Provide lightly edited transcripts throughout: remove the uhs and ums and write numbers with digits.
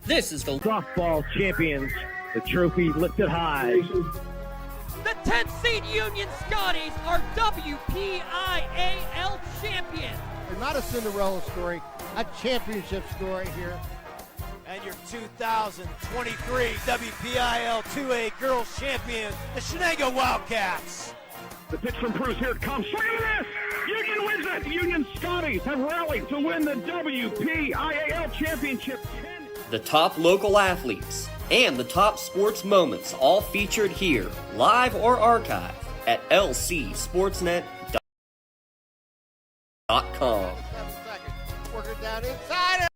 This is the softball champions, the trophy lifted high. The 10th seed Union Scotties are WPIAL champions. Not a Cinderella story, a championship story here. And your 2023 WPIAL 2A Girls Champions, the Shenango Wildcats. The pitch from Bruce, here it comes. Look at this! Union wins it! Union Scotties have rallied to win the WPIAL championship. the top local athletes, and the top sports moments all featured here, live or archived at lcsportsnet.com. Work it down inside.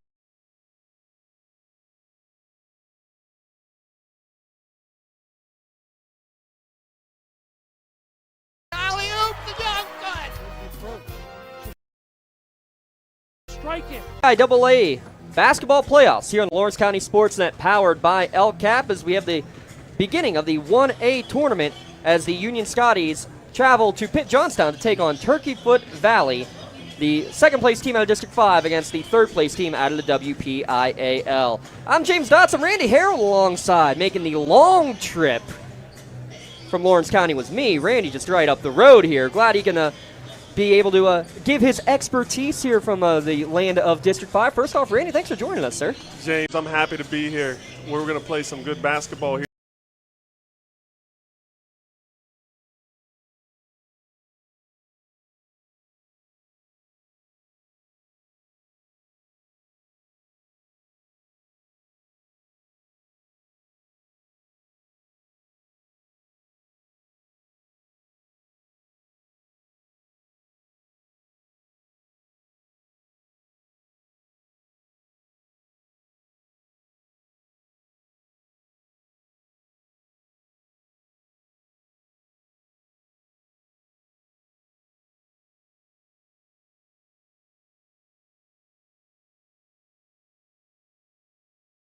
Alley-oop to Johnson. Strike it. PIAA basketball playoffs here on Lawrence County SportsNet, powered by LCAP, as we have the beginning of the 1A tournament as the Union Scotties travel to Pitt Johnstown to take on Turkeyfoot Valley, the second-place team out of District 5 against the third-place team out of the WPIAL. I'm James Dotson, Randy Harold alongside, making the long trip from Lawrence County was me. Randy just right up the road here. Glad he can be able to give his expertise here from the land of District 5. First off, Randy, thanks for joining us, sir. James, I'm happy to be here. We're going to play some good basketball here.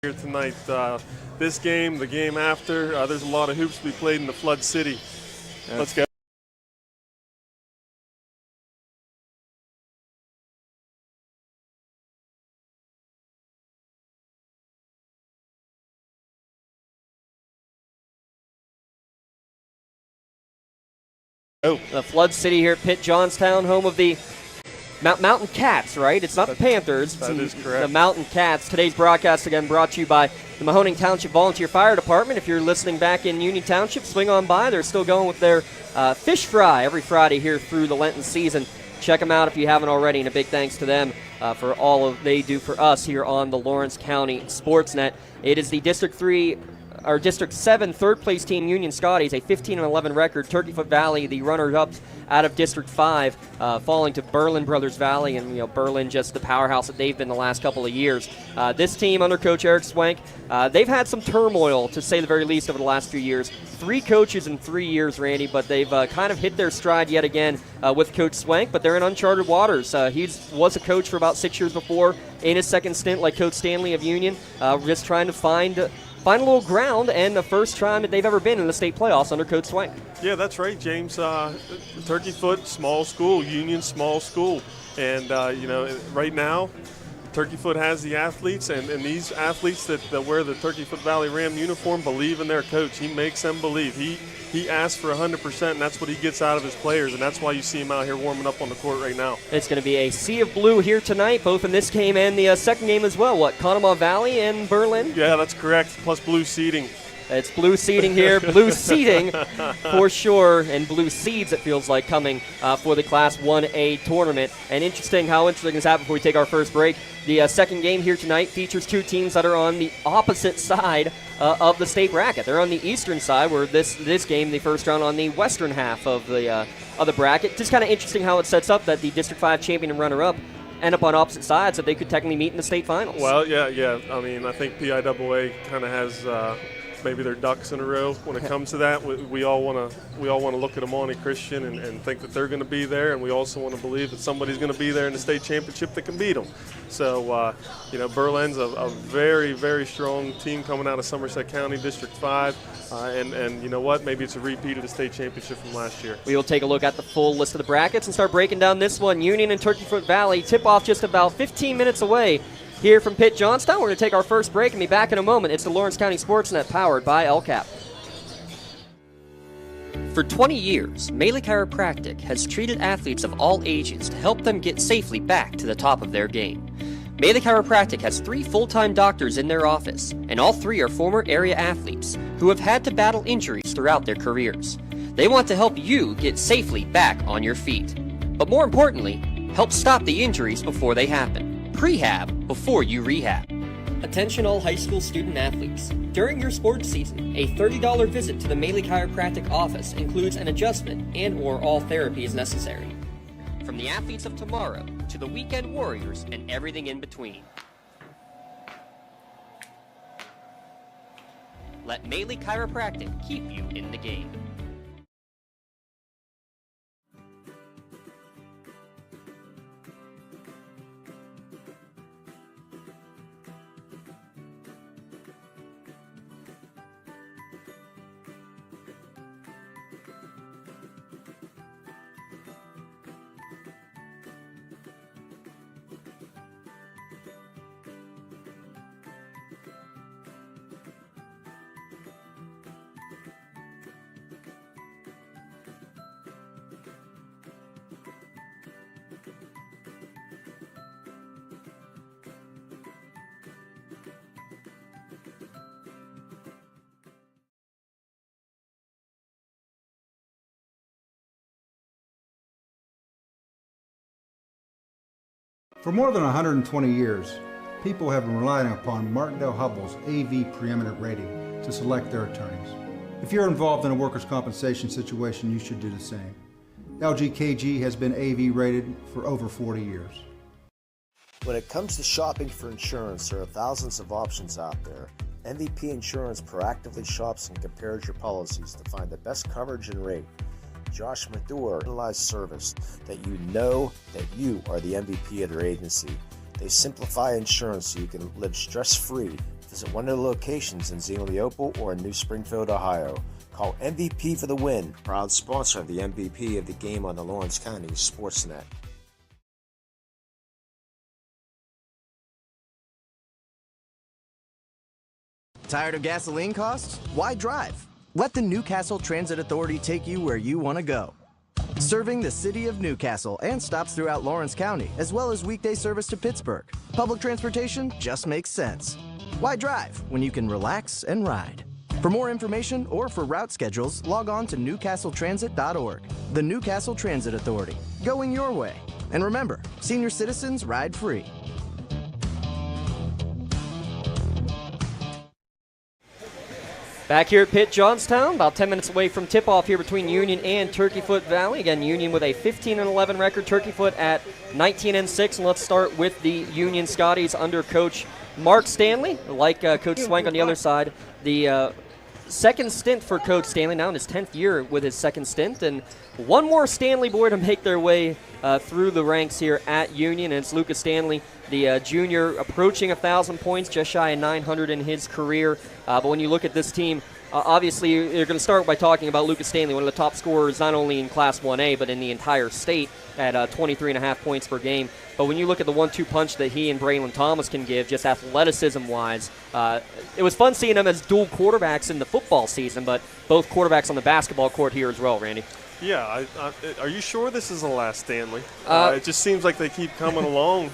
Here tonight. This game, the game after, there's a lot of hoops to be played in the Flood City. Let's go. The Flood City here at Pitt Johnstown, home of the Mountain Cats, right? It's not the Panthers. That is correct. The Mountain Cats. Today's broadcast, again, brought to you by the Mahoning Township Volunteer Fire Department. If you're listening back in Union Township, swing on by. They're still going with their fish fry every Friday here through the Lenten season. Check them out if you haven't already, and a big thanks to them for all of they do for us here on the Lawrence County SportsNet. It is the District 7 third-place team, Union Scotties, a 15-11 record. Turkeyfoot Valley, the runners-ups out of District 5, falling to Berlin Brothers Valley, and Berlin just the powerhouse that they've been the last couple of years. This team under Coach Eric Swank, they've had some turmoil, to say the very least, over the last few years. 3 coaches in 3 years, Randy, but they've kind of hit their stride yet again with Coach Swank, but they're in uncharted waters. He was a coach for about 6 years before, in his second stint, like Coach Stanley of Union, just trying to find a little ground, and the first time that they've ever been in the state playoffs under Coach Swank. Yeah, that's right, James. Turkeyfoot, small school, Union, small school. And, right now, Turkeyfoot has the athletes, and these athletes that wear the Turkeyfoot Valley Ram uniform believe in their coach. He makes them believe. He asks for 100%, and that's what he gets out of his players, and that's why you see him out here warming up on the court right now. It's going to be a sea of blue here tonight, both in this game and the second game as well. Conemaugh Valley and Berlin? Yeah, that's correct, plus blue seating. It's blue seating here, blue seating for sure, and blue seeds, it feels like, coming for the Class 1A tournament. And how interesting this happened before we take our first break. The second game here tonight features 2 teams that are on the opposite side of the state bracket. They're on the eastern side, where this game, the first round, on the western half of the bracket. Just kind of interesting how it sets up that the District 5 champion and runner-up end up on opposite sides, so they could technically meet in the state finals. Well, yeah. I mean, I think PIAA kind of has maybe their ducks in a row when it comes to that. We all want to look at Amani Christian and think that they're going to be there, and we also want to believe that somebody's going to be there in the state championship that can beat them. So, Berlin's a very, very strong team coming out of Somerset County, District 5, and you know what? Maybe it's a repeat of the state championship from last year. We will take a look at the full list of the brackets and start breaking down this one. Union and Turkeyfoot Valley tip off just about 15 minutes away here from Pitt Johnstown. We're going to take our first break and be back in a moment. It's the Lawrence County SportsNet powered by LCAP. For 20 years, Melee Chiropractic has treated athletes of all ages to help them get safely back to the top of their game. Melee Chiropractic has 3 full-time doctors in their office, and all 3 are former area athletes who have had to battle injuries throughout their careers. They want to help you get safely back on your feet. But more importantly, help stop the injuries before they happen. Prehab before you rehab. Attention all high school student athletes. During your sports season, a $30 visit to the Melee Chiropractic office includes an adjustment and or all therapy is necessary. From the athletes of tomorrow to the weekend warriors and everything in between. Let Melee Chiropractic keep you in the game. For more than 120 years, people have been relying upon Martindale Hubbell's AV preeminent rating to select their attorneys. If you're involved in a workers' compensation situation, you should do the same. LGKG has been AV rated for over 40 years. When it comes to shopping for insurance, there are thousands of options out there. MVP Insurance proactively shops and compares your policies to find the best coverage and rate. Josh Madure, personalized service that you know that you are the MVP of their agency. They simplify insurance so you can live stress-free. Visit one of their locations in Xenia Leopold or in New Springfield, Ohio. Call MVP for the win. Proud sponsor of the MVP of the game on the Lawrence County SportsNet. Tired of gasoline costs? Why drive? Let the Newcastle Transit Authority take you where you want to go. Serving the city of Newcastle and stops throughout Lawrence County, as well as weekday service to Pittsburgh. Public transportation just makes sense. Why drive when you can relax and ride? For more information or for route schedules, log on to newcastletransit.org. The Newcastle Transit Authority, going your way. And remember, senior citizens ride free. Back here at Pitt Johnstown, about 10 minutes away from tip-off here between Union and Turkeyfoot Valley. Again, Union with a 15-11 record, Turkeyfoot at 19-6. And let's start with the Union Scotties under Coach Mark Stanley. Like Coach Swank on the other side, the second stint for Coach Stanley, now in his 10th year with his second stint. And one more Stanley boy to make their way through the ranks here at Union, and it's Lucas Stanley, the junior, approaching 1,000 points, just shy of 900 in his career. But when you look at this team, obviously you're going to start by talking about Lucas Stanley, one of the top scorers not only in Class 1A but in the entire state at 23.5 points per game. But when you look at the 1-2 punch that he and Braylon Thomas can give, just athleticism-wise, it was fun seeing them as dual quarterbacks in the football season, but both quarterbacks on the basketball court here as well, Randy. Yeah, are you sure this is the last Stanley? It just seems like they keep coming along,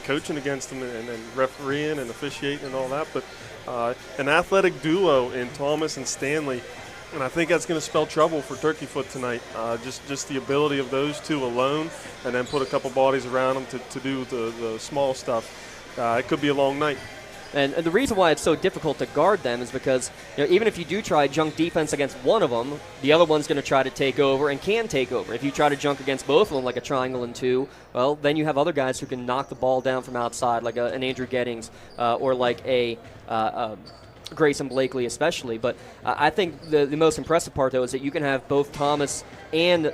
coaching against them and refereeing and officiating and all that. But an athletic duo in Thomas and Stanley, and I think that's going to spell trouble for Turkeyfoot tonight. Just the ability of those two alone, and then put a couple bodies around them to do the small stuff. It could be a long night. And the reason why it's so difficult to guard them is because even if you do try junk defense against one of them, the other one's going to try to take over and can take over. If you try to junk against both of them, like a triangle and two, well, then you have other guys who can knock the ball down from outside, like an Andrew Gettings or like a Grayson Blakely especially. But I think the most impressive part, though, is that you can have both Thomas and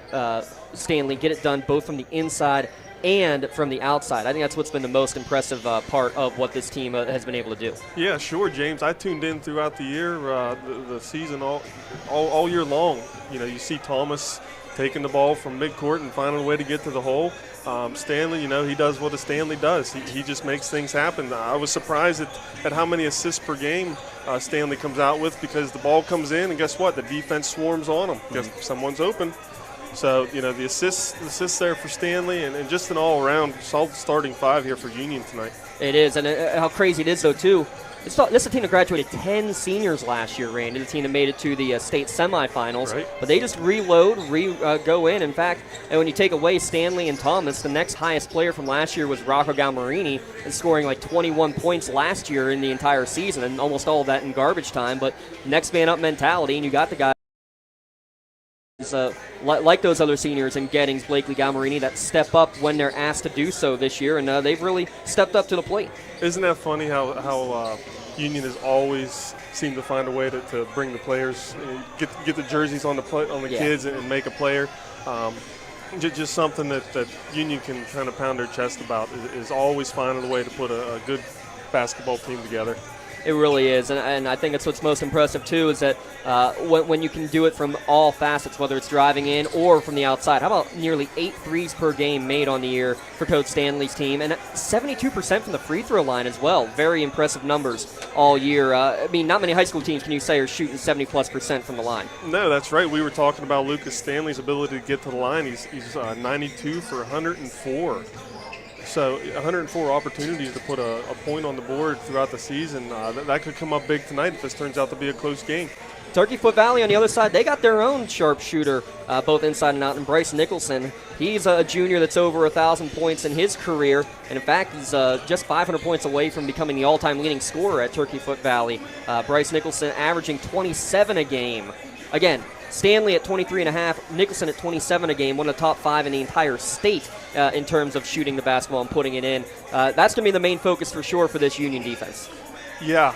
Stanley get it done both from the inside and from the outside. I think that's what's been the most impressive part of what this team has been able to do. Yeah, sure, James. I tuned in throughout the year, the season, all year long. You see Thomas taking the ball from midcourt and finding a way to get to the hole. Stanley, he does what a Stanley does. He just makes things happen. I was surprised at how many assists per game Stanley comes out with, because the ball comes in, and guess what? The defense swarms on him because someone's open. So, the assists there for Stanley, and just an all-around solid starting five here for Union tonight. It is, and how crazy it is, though, too. This is a team that graduated 10 seniors last year, Randy, the team that made it to the state semifinals. Right. But they just reload, go in. In fact, and when you take away Stanley and Thomas, the next highest player from last year was Rocco Galmarini, and scoring like 21 points last year in the entire season, and almost all of that in garbage time. But next man up mentality, and you got the guy like those other seniors in Gettings, Blakely, Galmarini, that step up when they're asked to do so this year, and they've really stepped up to the plate. Isn't that funny how Union has always seemed to find a way to bring the players, get the jerseys on the kids and make a player. Just something that Union can kind of pound their chest about is always finding a way to put a good basketball team together. It really is, and I think it's what's most impressive, too, is that when you can do it from all facets, whether it's driving in or from the outside. How about nearly 8 threes per game made on the year for Coach Stanley's team, and 72% from the free throw line as well. Very impressive numbers all year. Not many high school teams can you say are shooting 70+% from the line. No, that's right. We were talking about Lucas Stanley's ability to get to the line. He's 92 for 104. So 104 opportunities to put a point on the board throughout the season. That could come up big tonight if this turns out to be a close game. Turkeyfoot Valley on the other side, they got their own sharpshooter, both inside and out, and Bryce Nicholson. He's a junior that's over 1,000 points in his career, and in fact, he's just 500 points away from becoming the all-time leading scorer at Turkeyfoot Valley. Bryce Nicholson averaging 27 a game. Again, Stanley at 23.5, Nicholson at 27 a game, one of the top 5 in the entire state in terms of shooting the basketball and putting it in. That's going to be the main focus for sure for this Union defense. Yeah,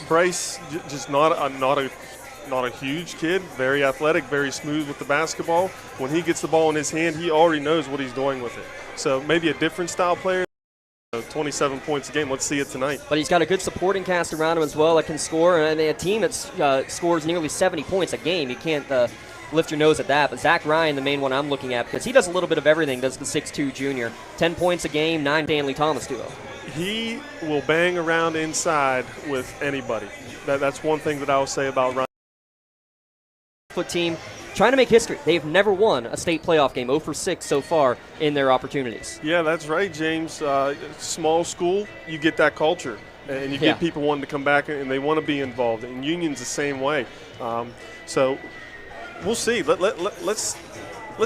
Bryce just not a huge kid, very athletic, very smooth with the basketball. When he gets the ball in his hand, he already knows what he's doing with it. So maybe a different style player. 27 points a game. Let's see it tonight. But he's got a good supporting cast around him as well that can score, and a team that scores nearly 70 points a game. You can't lift your nose at that. But Zach Ryan, the main one I'm looking at, because he does a little bit of everything, does the 6'2 junior. 10 points a game, 9 Stanley Thomas duo. He will bang around inside with anybody. That's one thing that I will say about Ryan. Foot team trying to make history. They've never won a state playoff game, 0 for 6 so far in their opportunities. Yeah, that's right, James. Small school, you get that culture, and you get people wanting to come back, and they want to be involved. And Union's the same way. So we'll see. Let's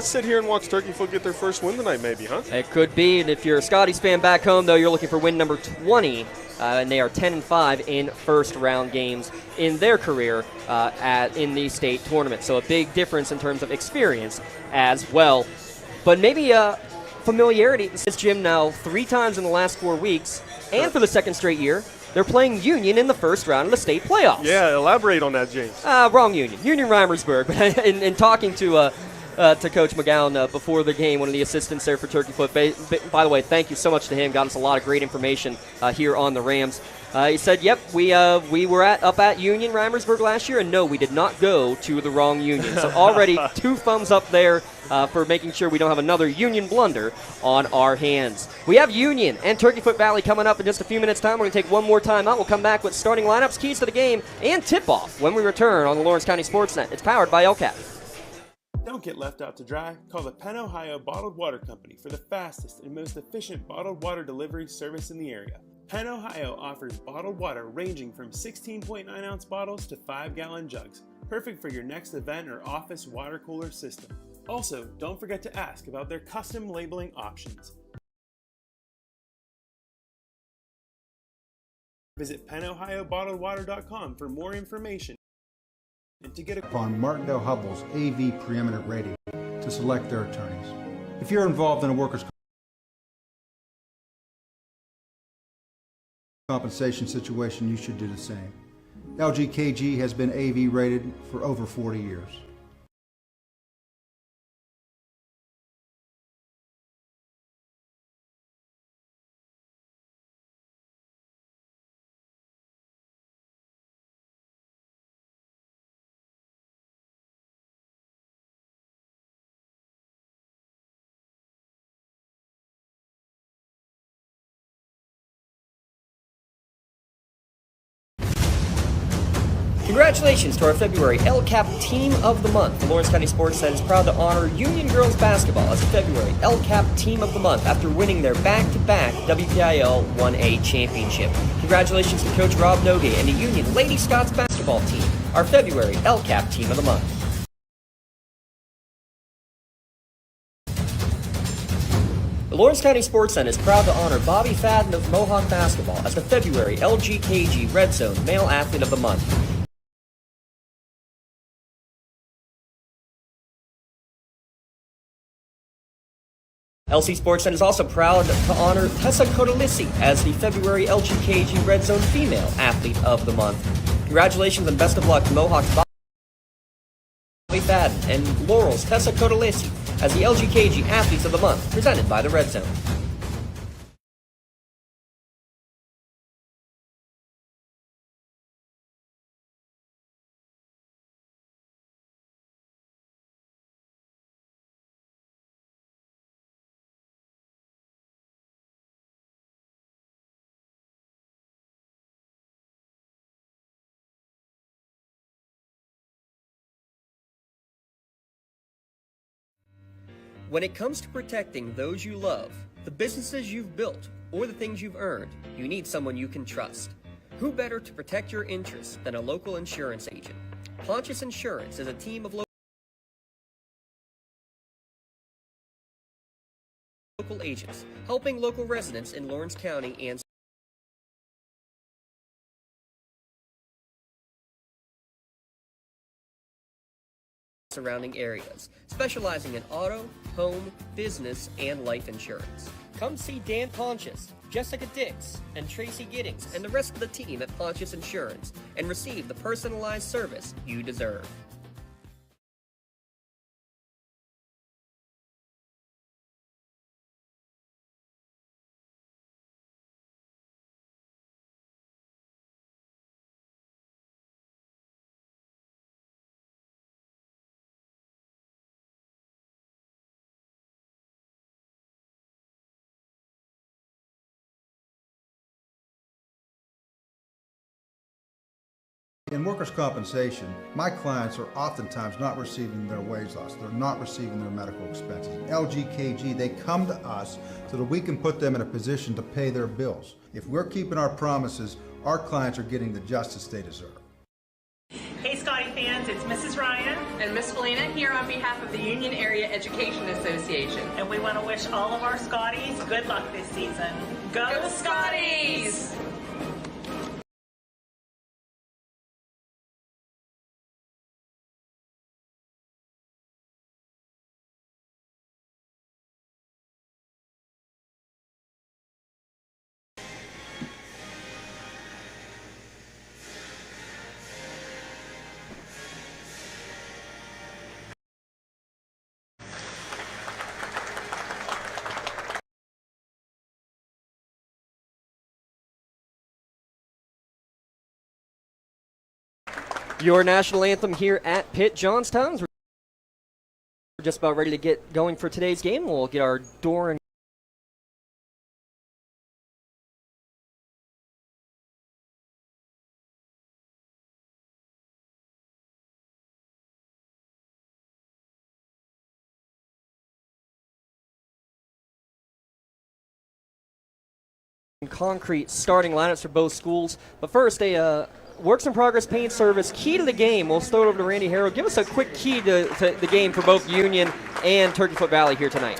sit here and watch Turkeyfoot get their first win tonight, maybe, huh? It could be. And if you're a Scotties fan back home, though, you're looking for win number 20. And they are 10-5 in first-round games in their career in the state tournament. So a big difference in terms of experience as well. But maybe familiarity. This gym now 3 times in the last 4 weeks, and for the second straight year, they're playing Union in the first round of the state playoffs. Yeah, elaborate on that, James. Wrong Union. Union Reimersburg. But in talking to Coach McGowan before the game, one of the assistants there for Turkeyfoot. By the way, thank you so much to him. Got us a lot of great information here on the Rams. He said, yep, we were up at Union Reimersburg last year, and no, we did not go to the wrong Union. So already 2 thumbs up there for making sure we don't have another Union blunder on our hands. We have Union and Turkeyfoot Valley coming up in just a few minutes' time. We're going to take one more time out. We'll come back with starting lineups, keys to the game, and tip-off when we return on the Lawrence County SportsNet. It's powered by LCAP. Don't get left out to dry. Call the Penn Ohio Bottled Water Company for the fastest and most efficient bottled water delivery service in the area. Penn Ohio offers bottled water ranging from 16.9-ounce bottles to 5-gallon jugs, perfect for your next event or office water cooler system. Also, don't forget to ask about their custom labeling options. Visit PennOhioBottledWater.com for more information and to get upon Martindale Hubbell's AV preeminent rating to select their attorneys. If you're involved in a workers' compensation situation, you should do the same. LGKG has been AV rated for over 40 years. Congratulations to our February LCAP Team of the Month. The Lawrence County SportsNet is proud to honor Union Girls Basketball as the February LCAP Team of the Month after winning their back-to-back WPIAA 1A championship. Congratulations to Coach Rob Nogue and the Union Lady Scots basketball team, our February LCAP Team of the Month. The Lawrence County SportsNet is proud to honor Bobby Fadden of Mohawk Basketball as the February LGKG Red Zone Male Athlete of the Month. LC SportsNet is also proud to honor Tessa Codalissi as the February LGKG Red Zone Female Athlete of the Month. Congratulations and best of luck to Mohawk's Bobby Fadden and Laurel's Tessa Codalissi as the LGKG Athletes of the Month, presented by the Red Zone. When it comes to protecting those you love, the businesses you've built, or the things you've earned, you need someone you can trust. Who better to protect your interests than a local insurance agent? Pontius Insurance is a team of local agents, helping local residents in Lawrence County and surrounding areas, specializing in auto, home, business, and life insurance. Come see Dan Pontius, Jessica Dix, and Tracy Giddings, and the rest of the team at Pontius Insurance, and receive the personalized service you deserve. In workers' compensation, my clients are oftentimes not receiving their wage loss. They're not receiving their medical expenses. LGKG, they come to us so that we can put them in a position to pay their bills. If we're keeping our promises, our clients are getting the justice they deserve. Hey Scotty fans, it's Mrs. Ryan and Miss Felina here on behalf of the Union Area Education Association. And we want to wish all of our Scotties good luck this season. Go Scotties! Your national anthem here at Pitt Johnstown. We're just about ready to get going for today's game. We'll get our door and concrete starting lineups for both schools. But first, a works in progress paint service key to the game. We'll throw it over to Randy Harrow. Give us a quick key to the game for both Union and Turkeyfoot Valley here tonight.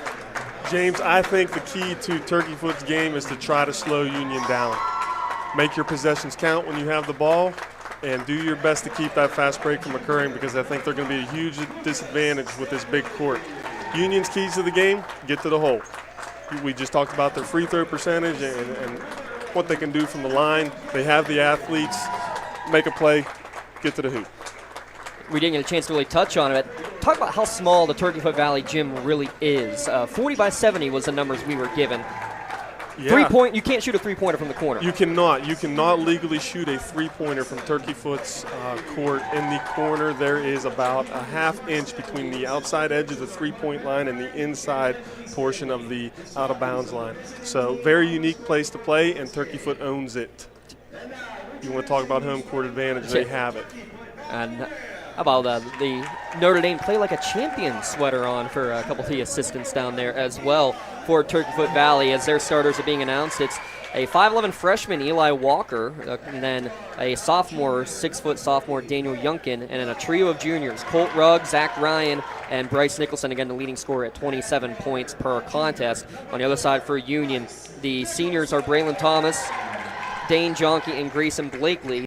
James, I think the key to Turkeyfoot's game is to try to slow Union down. Make your possessions count when you have the ball, and do your best to keep that fast break from occurring, because I think they're going to be a huge disadvantage with this big court. Union's keys to the game: get to the hole. We just talked about their free throw percentage and what they can do from the line. They have the athletes. Make a play, get to the hoop. We didn't get a chance to really touch on it. Talk about how small the Turkeyfoot Valley gym really is. 40 by 70 was the numbers we were given. Yeah. You can't shoot a three-pointer from the corner. You cannot. You cannot legally shoot a three-pointer from Turkeyfoot's court. In the corner, there is about a half inch between the outside edge of the three-point line and the inside portion of the out-of-bounds line. So very unique place to play, and Turkeyfoot owns it. You want to talk about home court advantage, they have it. And how about the Notre Dame Play Like a Champion sweater on for a couple of the assistants down there as well for Turkeyfoot Valley as their starters are being announced. It's a 5'11 freshman, Eli Walker, and then a sophomore, 6-foot sophomore, Daniel Youngkin, and then a trio of juniors, Colt Rugg, Zach Ryan, and Bryce Nicholson, again the leading scorer at 27 points per contest. On the other side for Union, the seniors are Braylon Thomas, Dane Jonke, and Grayson Blakely.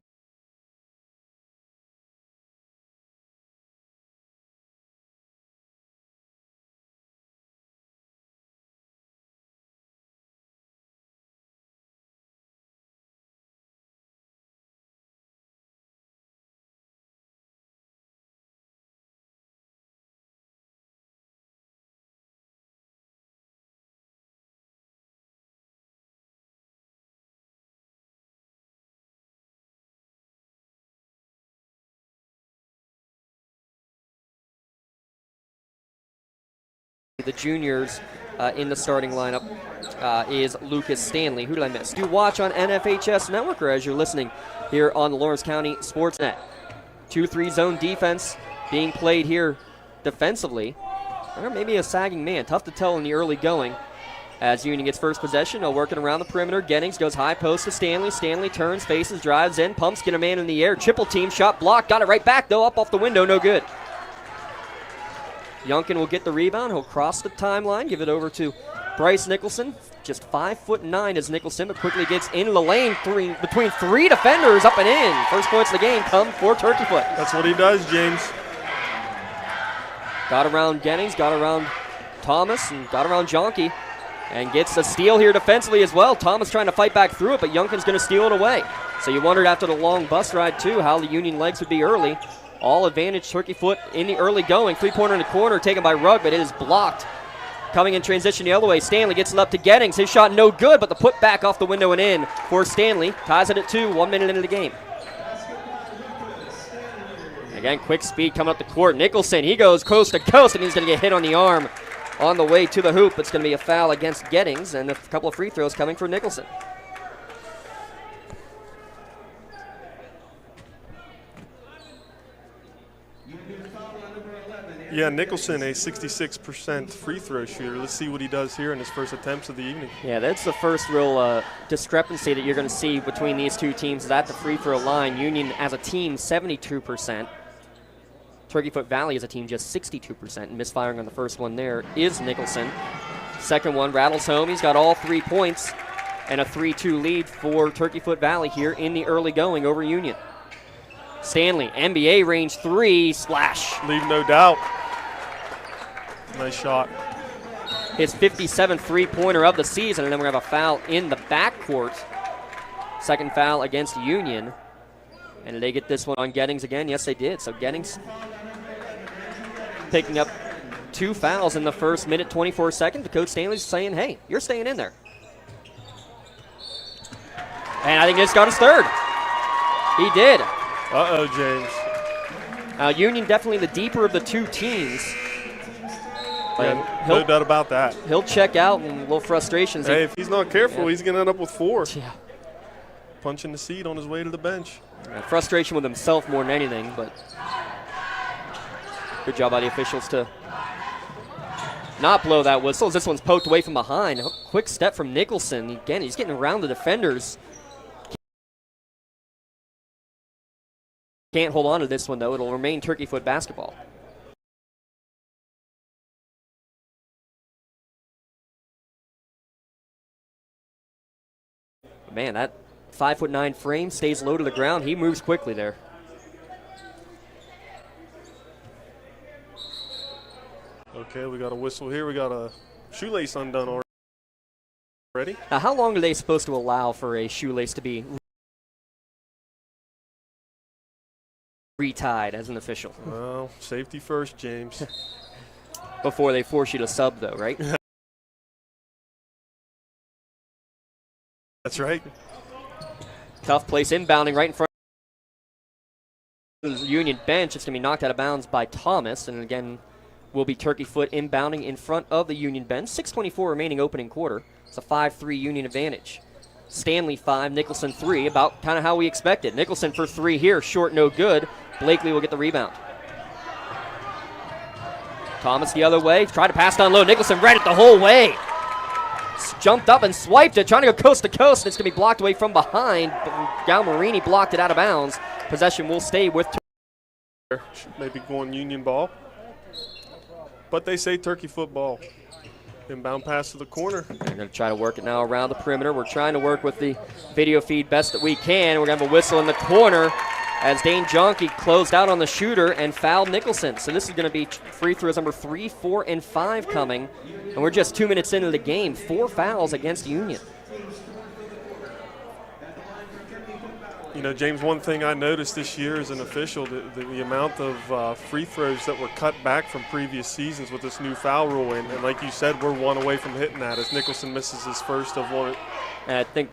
The juniors in the starting lineup is Lucas Stanley. Who did I miss? Do watch on NFHS Network or as you're listening here on the Lawrence County SportsNet. 2-3 zone defense being played here defensively. Or maybe a sagging man. Tough to tell in the early going. As Union gets first possession, they're working around the perimeter. Gettings goes high post to Stanley. Stanley turns, faces, drives in, pumps, get a man in the air. Triple team shot blocked. Got it right back though, up off the window, no good. Youngkin will get the rebound. He'll cross the timeline, give it over to Bryce Nicholson. Just 5'9" is Nicholson, but quickly gets in the lane between three defenders, up and in. First points of the game come for Turkeyfoot. That's what he does, James. Got around Gettings, got around Thomas, and got around Jonke. And gets a steal here defensively as well. Thomas trying to fight back through it, but Youngkin's going to steal it away. So you wondered after the long bus ride, too, how the Union legs would be early. All advantage Turkeyfoot in the early going. Three-pointer in the corner taken by Rugg, but it is blocked. Coming in transition the other way, Stanley gets it up to Gettings. His shot no good, but the put back off the window and in for Stanley. Ties it at 2, 1 minute into the game. Again, quick speed coming up the court. Nicholson, he goes coast to coast, and he's going to get hit on the arm on the way to the hoop. It's going to be a foul against Gettings, and a couple of free throws coming for Nicholson. Yeah, Nicholson, a 66% free throw shooter. Let's see what he does here in his first attempts of the evening. Yeah, that's the first real discrepancy that you're going to see between these two teams is at the free throw line. Union as a team, 72%. Turkeyfoot Valley as a team, just 62%. And misfiring on the first one there is Nicholson. Second one rattles home. He's got all 3 points and a 3-2 lead for Turkeyfoot Valley here in the early going over Union. Stanley, NBA range 3, splash. Leave no doubt. Nice shot. His 57th three-pointer of the season, and then we're going to have a foul in the backcourt. Second foul against Union. And did they get this one on Gettings again? Yes, they did. So Gettings picking up 2 fouls in the first minute, 24 seconds. The coach Stanley's saying, hey, you're staying in there. And I think he just got his third. He did. Uh-oh, James. Union definitely the deeper of the two teams. Yeah, no doubt about that. He'll check out and a little frustrations. Hey, if he's not careful, he's going to end up with 4. Yeah. Punching the seat on his way to the bench. Yeah, frustration with himself more than anything, but good job by the officials to not blow that whistle. This one's poked away from behind. A quick step from Nicholson. Again, he's getting around the defenders. Can't hold on to this one, though. It'll remain Turkeyfoot basketball. Man, that 5'9" frame stays low to the ground. He moves quickly there. Okay, we got a whistle here. We got a shoelace undone already. Now, how long are they supposed to allow for a shoelace to be retied as an official? Well, safety first, James. Before they force you to sub, though, right? That's right. Tough place inbounding right in front of the Union bench. It's going to be knocked out of bounds by Thomas. And again, will be Turkeyfoot inbounding in front of the Union bench. 6:24 remaining opening quarter. It's a 5-3 Union advantage. Stanley 5, Nicholson 3, about kind of how we expected. Nicholson for 3 here, short, no good. Blakely will get the rebound. Thomas the other way, tried to pass down low. Nicholson read it the whole way. Jumped up and swiped it, trying to go coast to coast, and it's going to be blocked away from behind. Galmarini blocked it out of bounds. Possession will stay with maybe going Union ball. But they say Turkeyfoot ball. Inbound pass to the corner. They're going to try to work it now around the perimeter. We're trying to work with the video feed best that we can. We're going to have a whistle in the corner as Dane Jonke closed out on the shooter and fouled Nicholson. So this is going to be free throws number 3, 4, and 5 coming. And we're just 2 minutes into the game. 4 fouls against Union. You know, James, one thing I noticed this year as an official, the amount of free throws that were cut back from previous seasons with this new foul rule. And like you said, we're 1 away from hitting that as Nicholson misses his first of one. And I think,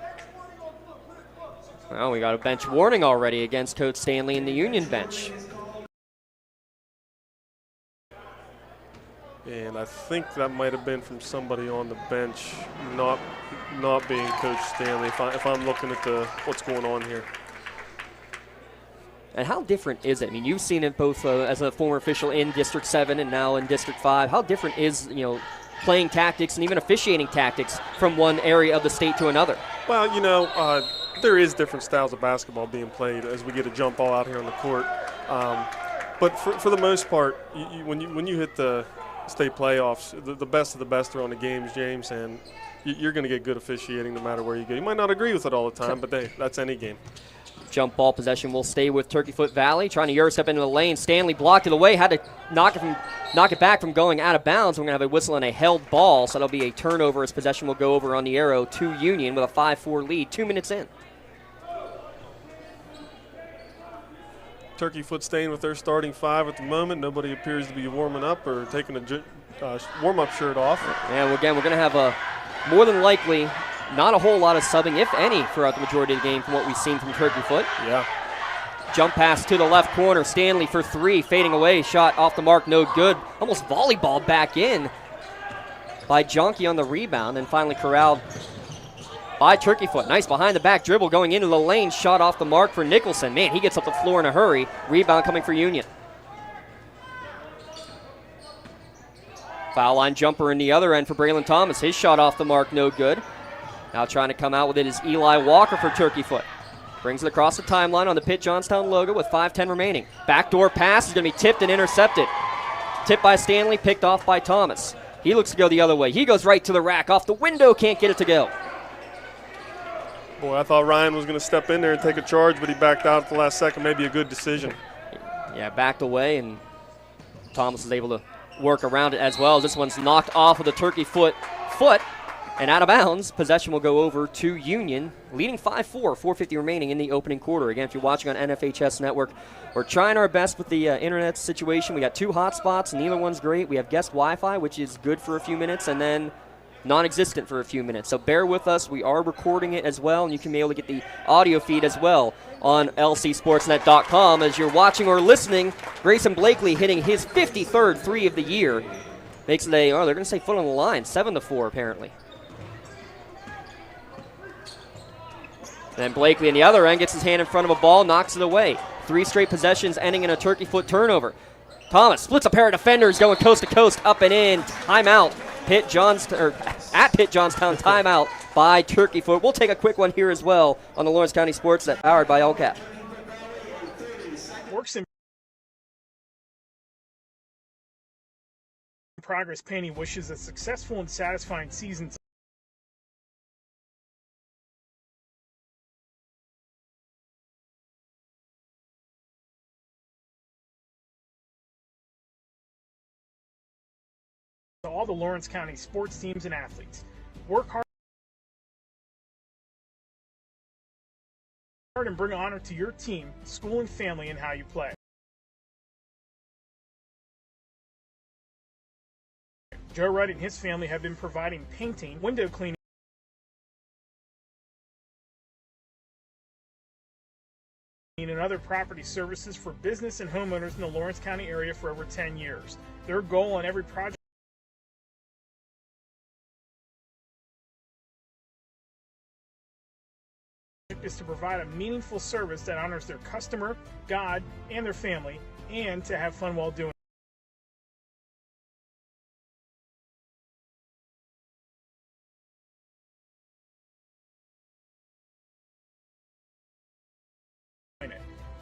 well, we got a bench warning already against Coach Stanley in the Union bench. And I think that might have been from somebody on the bench, not being Coach Stanley, if I'm looking at what's going on here. And how different is it? I mean, you've seen it both as a former official in District 7 and now in District 5. How different is, playing tactics and even officiating tactics from one area of the state to another? Well, there is different styles of basketball being played as we get a jump ball out here on the court. But for the most part, when you hit the state playoffs, the best of the best are on the games, James, and you're going to get good officiating no matter where you go. You might not agree with it all the time, but that's any game. Jump ball possession will stay with Turkeyfoot Valley. Trying to Eurostep into the lane. Stanley blocked it away. Had to knock it back from going out of bounds. We're going to have a whistle and a held ball, so that'll be a turnover as possession will go over on the arrow to Union with a 5-4 lead. 2 minutes in. Turkeyfoot staying with their starting 5 at the moment. Nobody appears to be warming up or taking a warm-up shirt off. And again, we're going to have more than likely not a whole lot of subbing, if any, throughout the majority of the game from what we've seen from Turkeyfoot. Yeah. Jump pass to the left corner. Stanley for 3, fading away. Shot off the mark, no good. Almost volleyball back in by Jonke on the rebound, and finally corralled by Turkeyfoot. Nice behind the back dribble going into the lane. Shot off the mark for Nicholson. Man, he gets up the floor in a hurry. Rebound coming for Union. Foul line jumper in the other end for Braylon Thomas. His shot off the mark, no good. Now trying to come out with it is Eli Walker for Turkeyfoot. Brings it across the timeline on the Pitt Johnstown logo with 5:10 remaining. Backdoor pass is going to be tipped and intercepted. Tipped by Stanley, picked off by Thomas. He looks to go the other way. He goes right to the rack. Off the window, can't get it to go. Boy, I thought Ryan was going to step in there and take a charge, but he backed out at the last second. Maybe a good decision. Yeah, backed away, and Thomas was able to work around it as well. This one's knocked off of the Turkeyfoot foot and out of bounds. Possession will go over to Union, leading 5-4, 4:50 remaining in the opening quarter. Again, if you're watching on NFHS Network, we're trying our best with the internet situation. We got 2 hotspots, neither one's great. We have guest Wi-Fi, which is good for a few minutes, and then non-existent for a few minutes. So bear with us. We are recording it as well, and you can be able to get the audio feed as well on lcsportsnet.com. As you're watching or listening, Grayson Blakely hitting his 53rd 3 of the year. Makes it they're going to say foot on the line, 7-4 apparently. Then Blakely on the other end gets his hand in front of a ball, knocks it away. 3 straight possessions ending in a Turkeyfoot turnover. Thomas splits a pair of defenders going coast to coast, up and in. Timeout. Pitt Johnstown timeout by Turkeyfoot. We'll take a quick one here as well on the Lawrence County SportsNet, powered by LCAP. Works in progress. Penny wishes a successful and satisfying season. To all the Lawrence County sports teams and athletes. Work hard and bring honor to your team, school, and family in how you play. Joe Wright and his family have been providing painting, window cleaning, and other property services for business and homeowners in the Lawrence County area for over 10 years. Their goal on every project is to provide a meaningful service that honors their customer, God, and their family, and to have fun while doing it.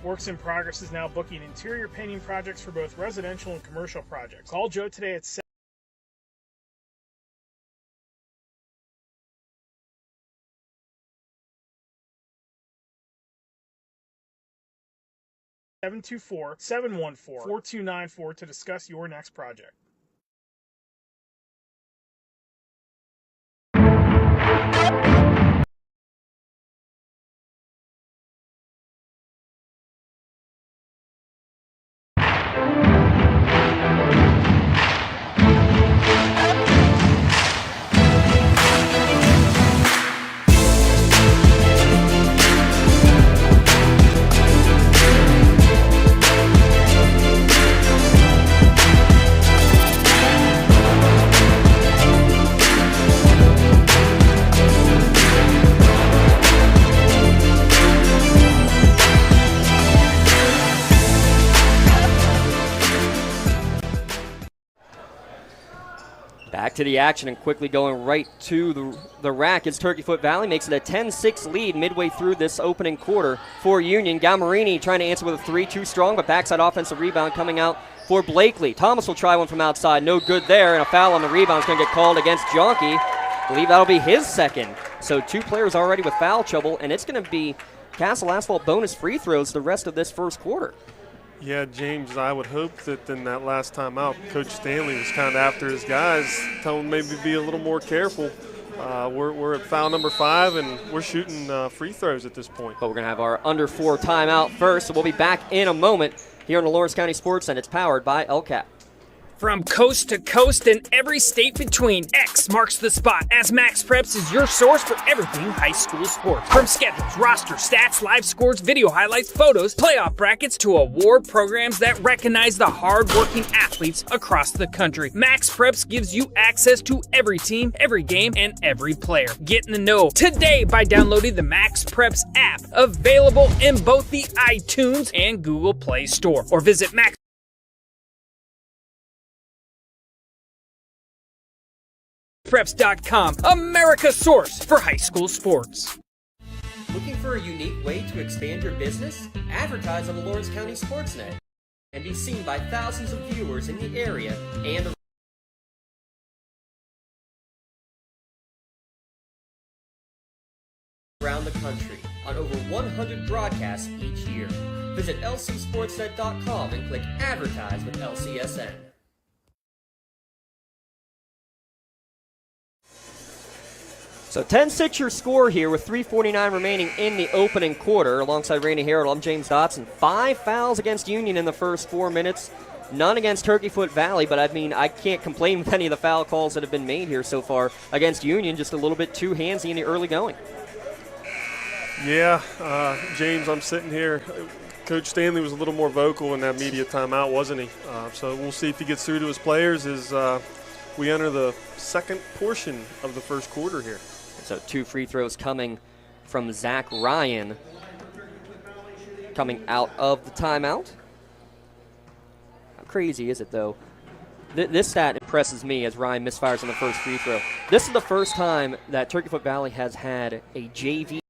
Works in Progress is now booking interior painting projects for both residential and commercial projects. Call Joe today at 724-714-4294 to discuss your next project. Back to the action and quickly going right to the rack as Turkeyfoot Valley makes it a 10-6 lead midway through this opening quarter for Union. Galmarini trying to answer with a three, too strong, but backside offensive rebound coming out for Blakely. Thomas will try one from outside, no good there, and a foul on the rebound is going to get called against Jonke. I believe that'll be his second. So two players already with foul trouble, and it's going to be Castle Asphalt bonus free throws the rest of this first quarter. Yeah, James, I would hope that in that last time out, Coach Stanley was kind of after his guys, telling them maybe be a little more careful. We're at foul number 5, and we're shooting free throws at this point. But we're going to have our under 4 timeout first, so we'll be back in a moment here on the Lawrence County SportsNet. It's powered by LCAP. From coast to coast and every state between, X marks the spot as Max Preps is your source for everything high school sports. From schedules, roster, stats, live scores, video highlights, photos, playoff brackets, to award programs that recognize the hard-working athletes across the country. Max Preps gives you access to every team, every game, and every player. Get in the know today by downloading the Max Preps app, available in both the iTunes and Google Play Store. Or visit Preps.com, America's source for high school sports. Looking for a unique way to expand your business? Advertise on the Lawrence County SportsNet and be seen by thousands of viewers in the area and around the country on over 100 broadcasts each year. Visit lcsportsnet.com and click Advertise with LCSN. So 10-6 your score here with 3:49 remaining in the opening quarter. Alongside Randy Harrell, I'm James Dotson. 5 fouls against Union in the first 4 minutes. None against Turkeyfoot Valley, but I mean, I can't complain with any of the foul calls that have been made here so far against Union. Just a little bit too handsy in the early going. Yeah, James, I'm sitting here. Coach Stanley was a little more vocal in that media timeout, wasn't he? So we'll see if he gets through to his players as we enter the second portion of the first quarter here. So 2 free throws coming from Zach Ryan coming out of the timeout. How crazy is it, though? This stat impresses me as Ryan misfires on the first free throw. This is the first time that Turkeyfoot Valley has had a JV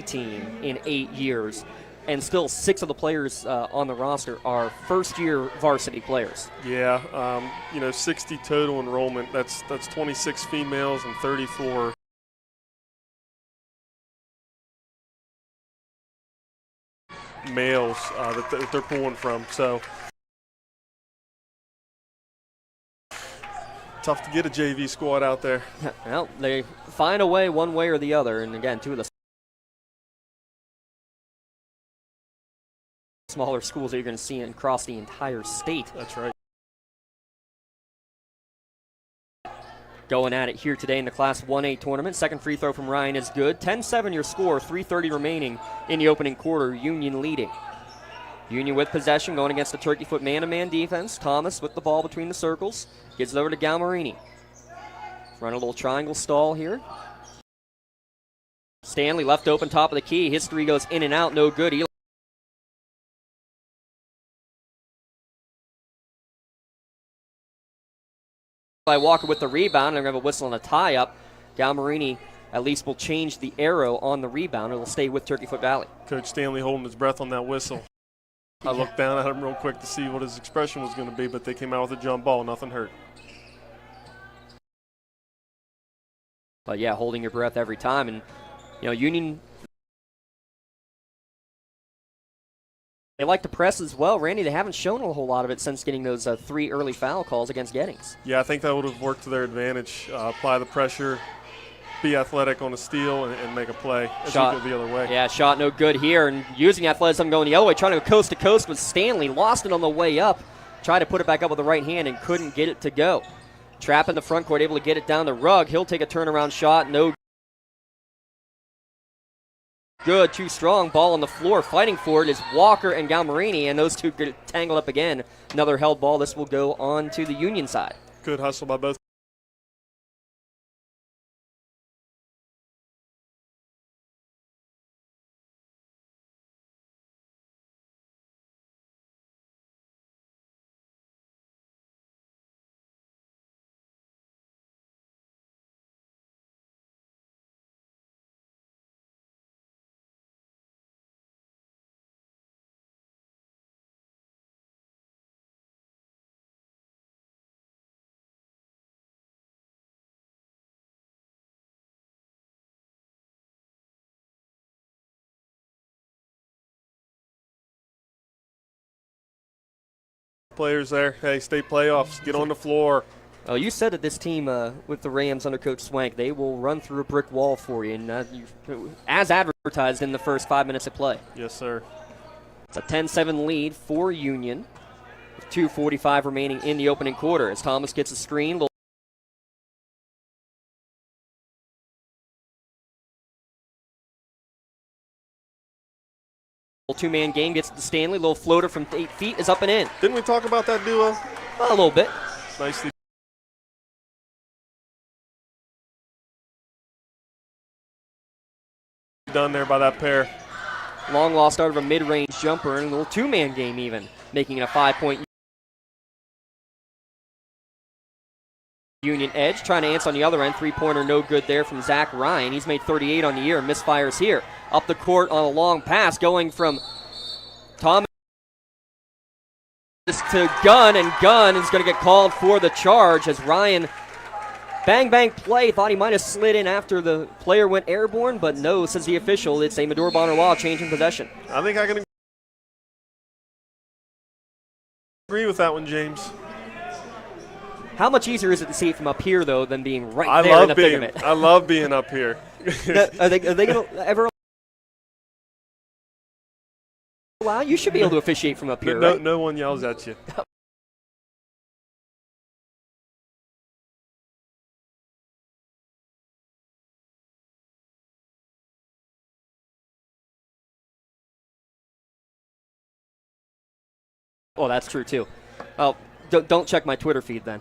team in 8 years, and still 6 of the players on the roster are first-year varsity players. Yeah, 60 total enrollment. That's 26 females and 34 males that they're pulling from. So tough to get a JV squad out there. Well, they find a way one way or the other, and again, 2 of the smaller schools that you're going to see across the entire state. That's right. Going at it here today in the Class 1A tournament. Second free throw from Ryan is good. 10-7 your score, 3:30 remaining in the opening quarter. Union leading. Union with possession going against the Turkeyfoot man-to-man defense. Thomas with the ball between the circles. Gets it over to Galmarini. Run a little triangle stall here. Stanley left open top of the key. His three goes in and out, no good. Eli Walker with the rebound, and they're going to have a whistle and a tie-up. Galmarini at least will change the arrow on the rebound. It'll stay with Turkeyfoot Valley. Coach Stanley holding his breath on that whistle. I looked down at him real quick to see what his expression was going to be, but they came out with a jump ball. Nothing hurt. But, yeah, holding your breath every time. And, you know, Union, they like to press as well. Randy, they haven't shown a whole lot of it since getting those 3 early foul calls against Gettings. Yeah, I think that would have worked to their advantage. Apply the pressure, be athletic on a steal, and make a play. Shot go the other way. Yeah, shot no good here. And using athleticism going the other way, trying to go coast to coast with Stanley. Lost it on the way up. Tried to put it back up with the right hand and couldn't get it to go. Trapp in the front court, able to get it down the rug. He'll take a turnaround shot. No good, too strong. Ball on the floor. Fighting for it is Walker and Galmarini, and those two get tangled up again. Another held ball. This will go on to the Union side. Good hustle by both. Players there. Hey, state playoffs. Get on the floor. Oh, you said that this team with the Rams under Coach Swank, they will run through a brick wall for you, and as advertised in the first 5 minutes of play. Yes, sir. It's a 10-7 lead for Union, with 2:45 remaining in the opening quarter. As Thomas gets a screen, two-man game, gets to Stanley. Little floater from 8 feet is up and in. Didn't we talk about that duo? A little bit. Nicely done there by that pair. Long lost out of a mid-range jumper and a little two-man game even, making it a 5-point Union edge. Trying to answer on the other end. Three-pointer no good there from Zach Ryan. He's made 38 on the year and misfires here. Up the court on a long pass going from Thomas to Gunn, and Gunn is going to get called for the charge as Ryan bang play. Thought he might have slid in after the player went airborne, but no, says the official. It's a Medora Bonner Law changing possession. I think I can agree with that one, James. How much easier is it to see it from up here, though, than being right there in the thick of it? I love being up here. Are they going to ever allow? You should be able to officiate from up here, right? No one yells at you. Oh, that's true, too. Oh, don't check my Twitter feed then.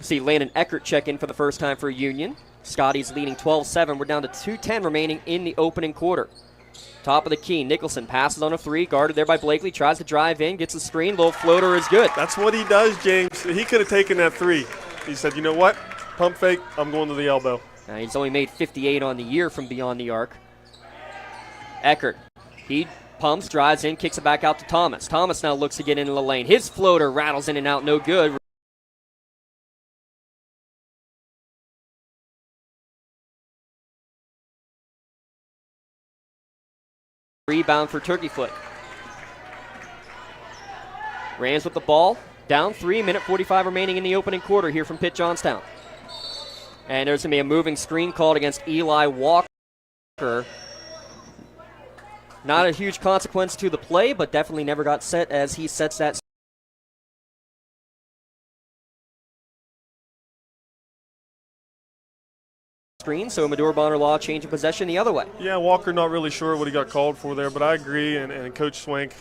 See Landon Eckert check in for the first time for Union. Scotties leading 12-7. We're down to 2:10 remaining in the opening quarter. Top of the key, Nicholson passes on a three, guarded there by Blakely, tries to drive in, gets a screen, little floater is good. That's what he does, James. He could have taken that three. He said, you know what, pump fake, I'm going to the elbow. Now he's only made 58 on the year from beyond the arc. Eckert, he pumps, drives in, kicks it back out to Thomas. Thomas now looks to get into the lane. His floater rattles in and out, no good. Rebound for Turkeyfoot. Rams with the ball. Down 3, minute 45 remaining in the opening quarter here from Pitt Johnstown. And there's going to be a moving screen called against Eli Walker. Not a huge consequence to the play, but definitely never got set as he sets that screen. So Medora Bonner Law change of possession the other way. Yeah, Walker not really sure what he got called for there, but I agree. And Coach Swank,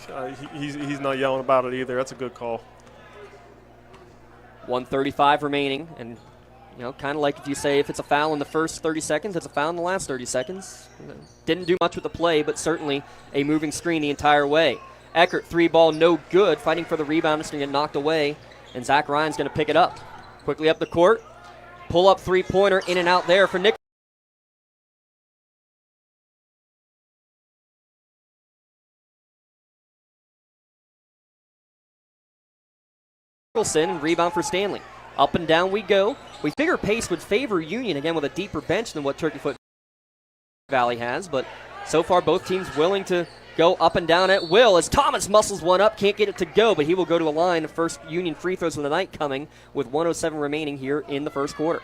he's not yelling about it either. That's a good call. 1:35 remaining, and You know, kind of like if you say if it's a foul in the first 30 seconds, it's a foul in the last 30 seconds. Didn't do much with the play, but certainly a moving screen the entire way. Eckert, 3-ball, no good. Fighting for the rebound. It's going to get knocked away, and Zach Ryan's going to pick it up. Quickly up the court. Pull-up three-pointer, in and out there for Nicholson, and rebound for Stanley. Up and down we go. We figure pace would favor Union, again, with a deeper bench than what Turkeyfoot Valley has, but so far both teams willing to go up and down at will as Thomas muscles one up, can't get it to go, but he will go to a line. The first Union free throws of the night coming with 1:07 remaining here in the first quarter.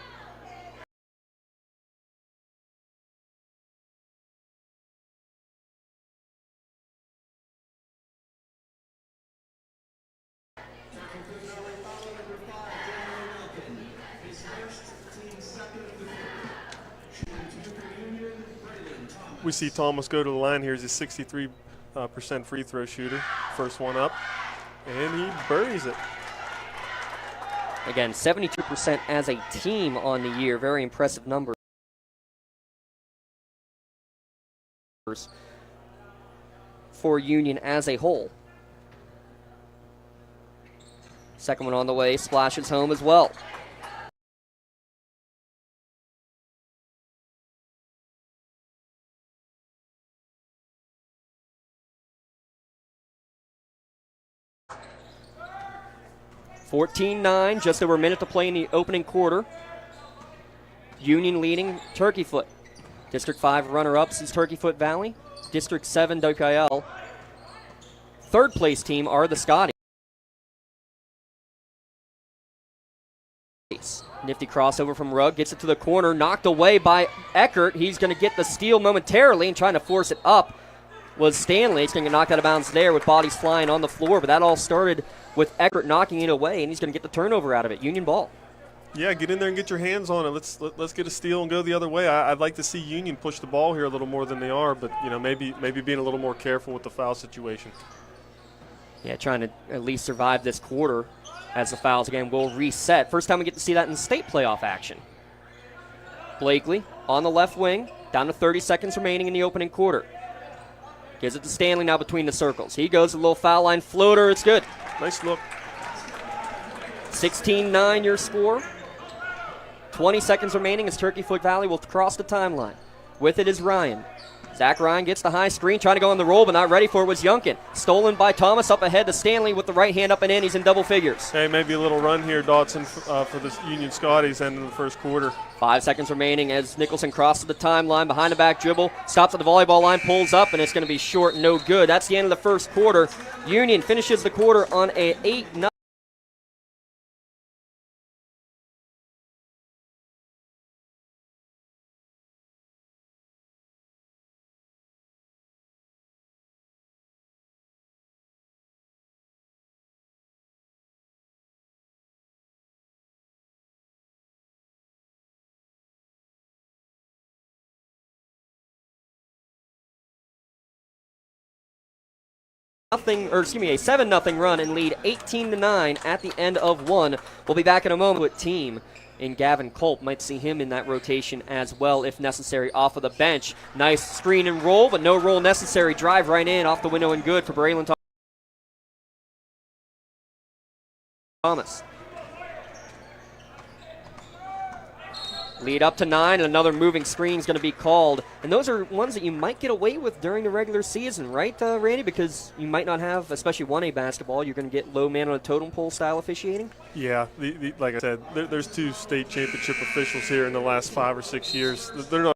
We see Thomas go to the line here. He's a 63% free throw shooter. First one up, and he buries it. Again, 72% as a team on the year. Very impressive numbers for Union as a whole. Second one on the way, splashes home as well. (14-9), just over a minute to play in the opening quarter. Union leading Turkeyfoot. District 5 runner-ups is Turkeyfoot Valley. District 7 WKL. Third place team are the Scotties. Nifty crossover from Rugg, gets it to the corner, knocked away by Eckert. He's going to get the steal momentarily and trying to force it up was Stanley. He's going to get knocked out of bounds there with bodies flying on the floor, but that all started with Eckert knocking it away, and he's going to get the turnover out of it. Union ball. Yeah, get in there and get your hands on it. Let's get a steal and go the other way. I'd like to see Union push the ball here a little more than they are, but you know, maybe being a little more careful with the foul situation. Yeah, trying to at least survive this quarter as the fouls again will reset. First time we get to see that in state playoff action. Blakely on the left wing, down to 30 seconds remaining in the opening quarter. Gives it to Stanley now between the circles. He goes a little foul line floater. It's good. Nice look. 16-9 your score. 20 seconds remaining as Turkeyfoot Valley will cross the timeline. With it is Ryan. Zach Ryan gets the high screen, trying to go on the roll, but not ready for it was Yunkin. Stolen by Thomas, up ahead to Stanley with the right hand up and in. He's in double figures. Hey, maybe a little run here, Dotson, for the Union Scotties end of the first quarter. 5 seconds remaining as Nicholson crosses the timeline, behind the back dribble, stops at the volleyball line, pulls up, and it's going to be short, no good. That's the end of the first quarter. Union finishes the quarter on a 8-0. A 7-0 run and lead 18-9 at the end of one. We'll be back in a moment with team in Gavin Culp. Might see him in that rotation as well if necessary off of the bench. Nice screen and roll, but no roll necessary. Drive right in off the window and good for Braylon Thomas. Lead up to 9, and another moving screen is going to be called. And those are ones that you might get away with during the regular season, right, Randy? Because you might not have, especially 1A basketball, you're going to get low man on a totem pole style officiating. Yeah, like I said, there's 2 state championship officials here in the last 5 or 6 years. They're not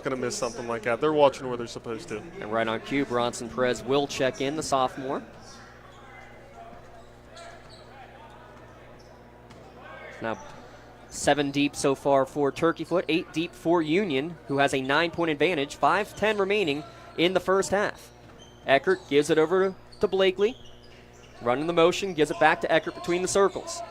going to miss something like that. They're watching where they're supposed to. And right on cue, Bronson Perez will check in, the sophomore. Now 7 deep so far for Turkeyfoot, 8 deep for Union, who has a 9-point advantage, 5:10 remaining in the first half. Eckert gives it over to Blakely. Running the motion, gives it back to Eckert between the circles.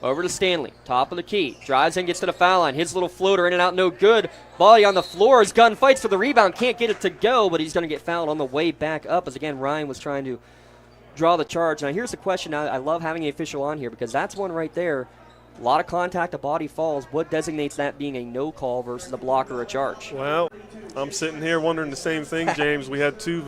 Over to Stanley, top of the key. Drives in, gets to the foul line. His little floater in and out, no good. Volley on the floor. His gun fights for the rebound. Can't get it to go, but he's going to get fouled on the way back up as, again, Ryan was trying to draw the charge. Now, here's the question. I love having the official on here because that's one right there. A lot of contact, a body falls. What designates that being a no call versus a block or a charge? Well, I'm sitting here wondering the same thing, James. We had two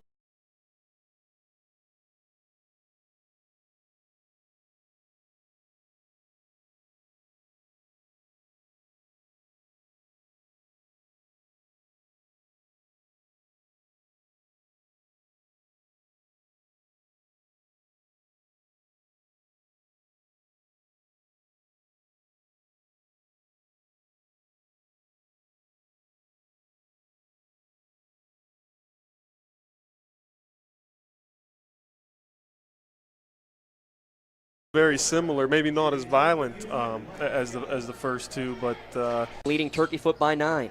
very similar, maybe not as violent as the first two, but leading Turkeyfoot by 9.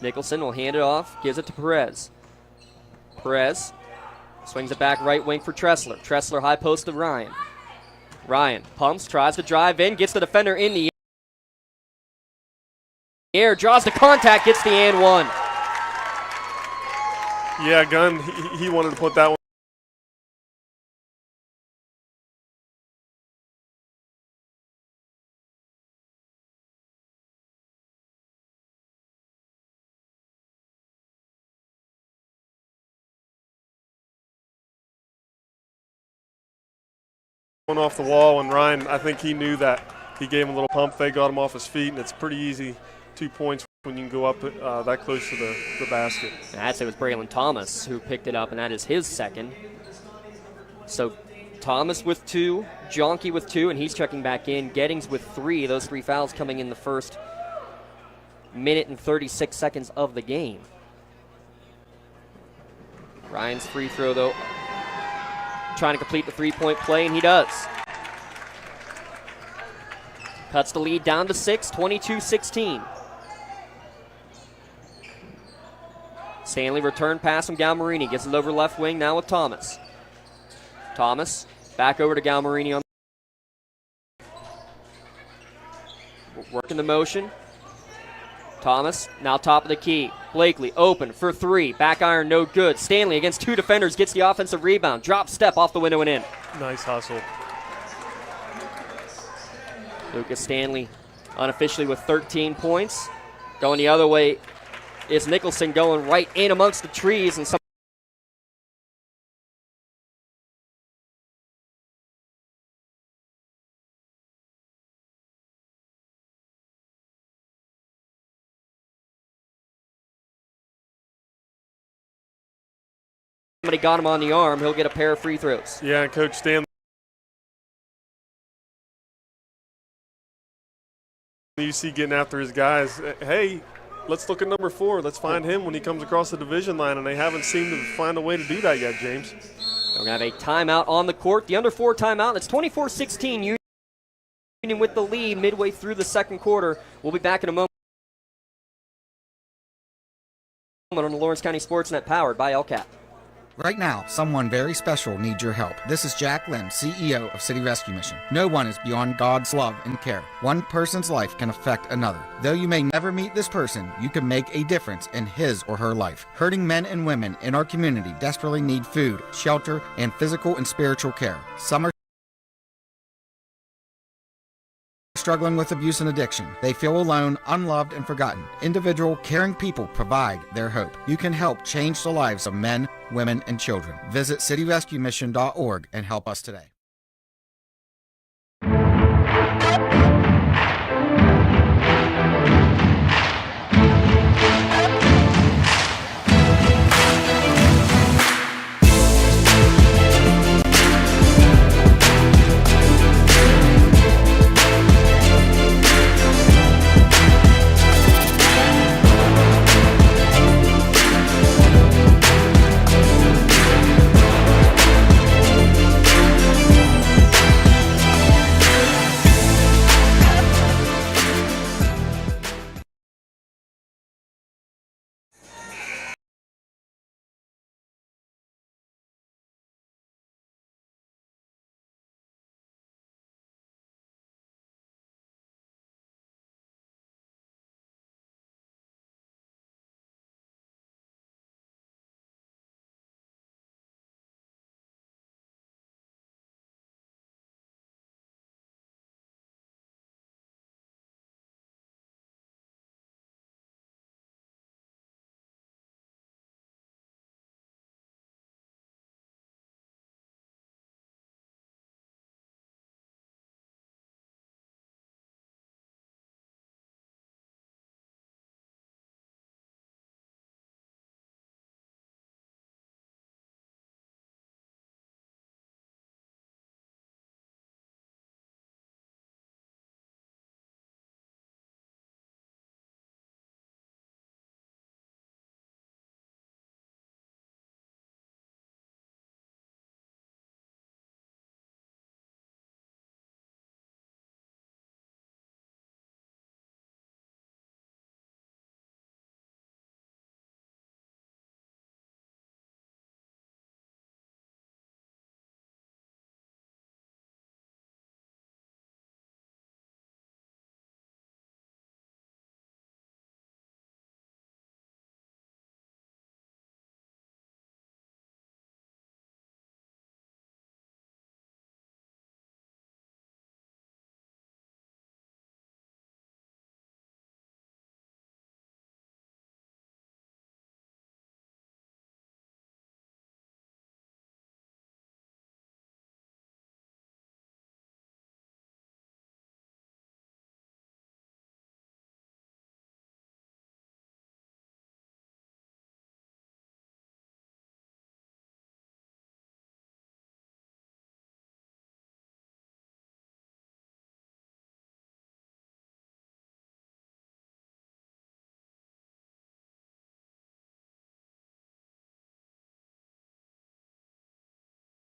Nicholson will hand it off, gives it to Perez. Perez swings it back right wing for Tressler. Tressler high post to Ryan. Ryan pumps, tries to drive in, gets the defender in the air, draws the contact, gets the and one. Yeah, Gunn, he wanted to put that off the wall, and Ryan, I think he knew that. He gave him a little pump fake, got him off his feet, and it's pretty easy 2 points when you can go up that close to the basket. I'd say it was Braylon Thomas who picked it up, and that is his second. So Thomas with 2, Jonke with 2, and he's checking back in. Gettings with 3. Those 3 fouls coming in the first minute and 36 seconds of the game. Ryan's free throw, though, trying to complete the three-point play, and he does. Cuts the lead down to 6, 22-16. Stanley return pass from Galmarini. Gets it over left wing now with Thomas. Thomas back over to Galmarini on working the motion. Thomas now top of the key. Blakely open for 3. Back iron no good. Stanley against 2 defenders gets the offensive rebound. Drop step off the window and in. Nice hustle. Lucas Stanley unofficially with 13 points. Going the other way is Nicholson going right in amongst the trees, and somebody got him on the arm. He'll get a pair of free throws. Yeah, and Coach Stanley, you see getting after his guys. Hey, let's look at number 4. Let's find him when he comes across the division line, and they haven't seemed to find a way to do that yet, James. We're going to have a timeout on the court. The under 4 timeout. It's 24-16. Union with the lead midway through the second quarter. We'll be back in a moment on the Lawrence County SportsNet, powered by LCAP. Right now, someone very special needs your help. This is Jack Lynn, CEO of City Rescue Mission. No one is beyond God's love and care. One person's life can affect another. Though you may never meet this person, you can make a difference in his or her life. Hurting men and women in our community desperately need food, shelter, and physical and spiritual care. Some are struggling with abuse and addiction. They feel alone, unloved, and forgotten. Individual, caring people provide their hope. You can help change the lives of men, women, and children. Visit cityrescuemission.org and help us today.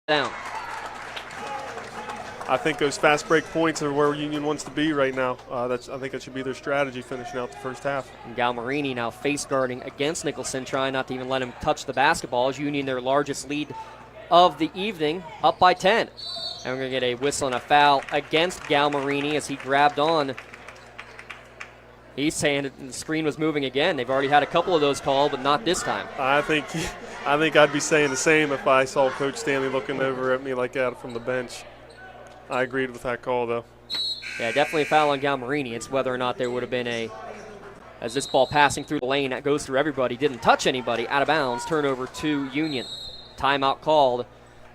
down. I think those fast break points are where Union wants to be right now. I think that should be their strategy finishing out the first half. And Galmarini now face guarding against Nicholson, trying not to even let him touch the basketball. As Union, their largest lead of the evening, up by 10. And we're going to get a whistle and a foul against Galmarini as he grabbed on. He's saying the screen was moving again. They've already had a couple of those called, but not this time. I think I'd be saying the same if I saw Coach Stanley looking over at me like that from the bench. I agreed with that call, though. Yeah, definitely a foul on Galmarini. It's whether or not there would have been as this ball passing through the lane that goes through everybody, didn't touch anybody, out of bounds, turnover to Union. Timeout called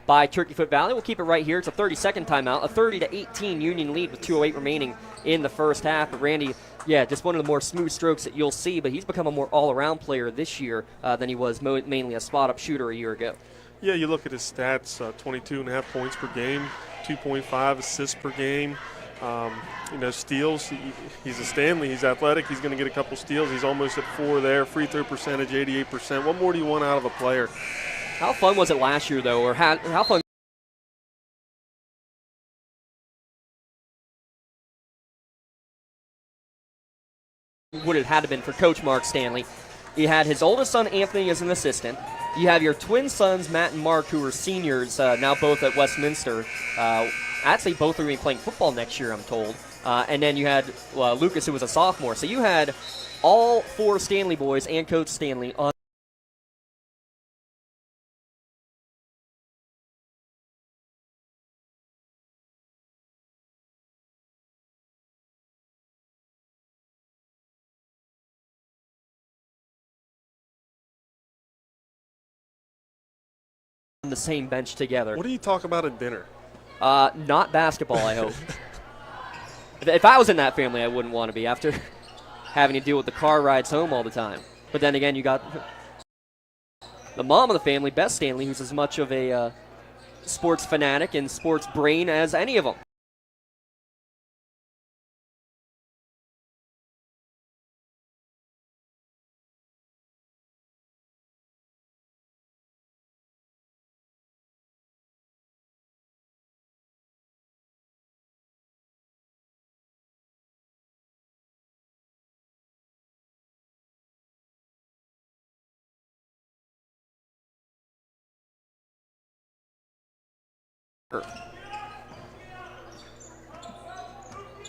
by Turkeyfoot Valley. We'll keep it right here. It's a 30-second timeout, a 30-18 Union lead with 2:08 remaining in the first half. But Randy, just one of the more smooth strokes that you'll see, but he's become a more all-around player this year than he was mainly a spot-up shooter a year ago. Yeah, you look at his stats, 22.5 points per game, 2.5 assists per game. Steals, he's a Stanley. He's athletic. He's going to get a couple steals. He's almost at 4 there. Free throw percentage, 88%. What more do you want out of a player? How fun was it last year, though, or how fun would it have been for Coach Mark Stanley? He had his oldest son, Anthony, as an assistant. You have your twin sons, Matt and Mark, who are seniors, now both at Westminster. Actually, both are going to be playing football next year, I'm told. And then you had Lucas, who was a sophomore. So you had all 4 Stanley boys and Coach Stanley on the same bench together. What do you talk about at dinner? Not basketball, I hope. If I was in that family, I wouldn't want to be after having to deal with the car rides home all the time. But then again, you got the mom of the family, Beth Stanley, who's as much of a sports fanatic and sports brain as any of them.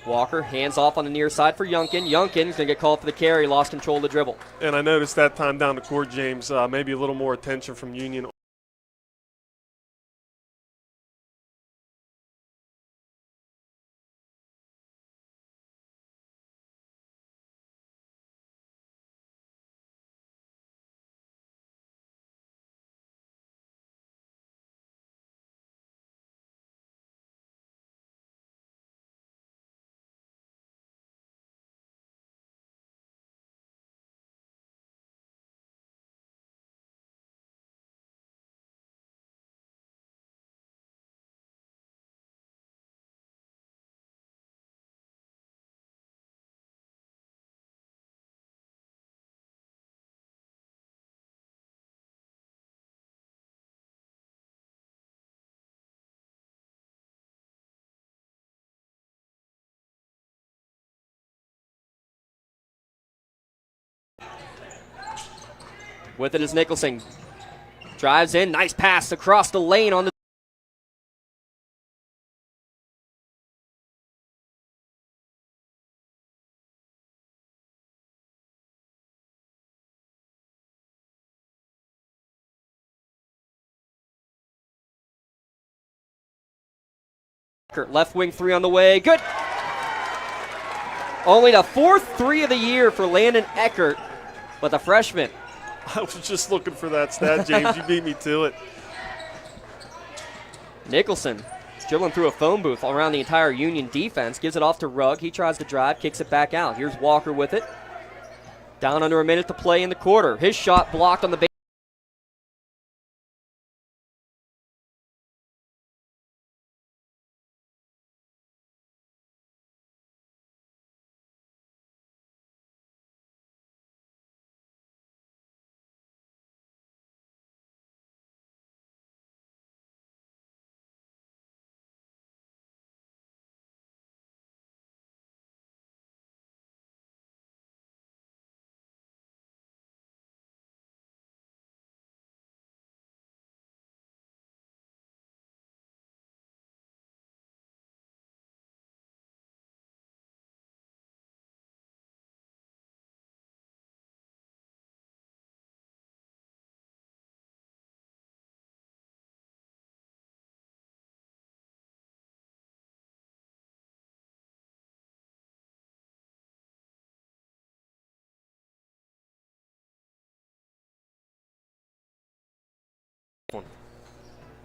Walker, hands off on the near side for Youngkin. Youngkin's going to get called for the carry, lost control of the dribble. And I noticed that time down the court, James, maybe a little more attention from Union. With it is Nicholson. Drives in, nice pass across the lane on the left wing 3 on the way. Good. Only the 4th 3 of the year for Landon Eckert, but the freshman. I was just looking for that stat, James. You beat me to it. Nicholson dribbling through a phone booth all around the entire Union defense. Gives it off to Rugg. He tries to drive, kicks it back out. Here's Walker with it. Down under a minute to play in the quarter. His shot blocked on the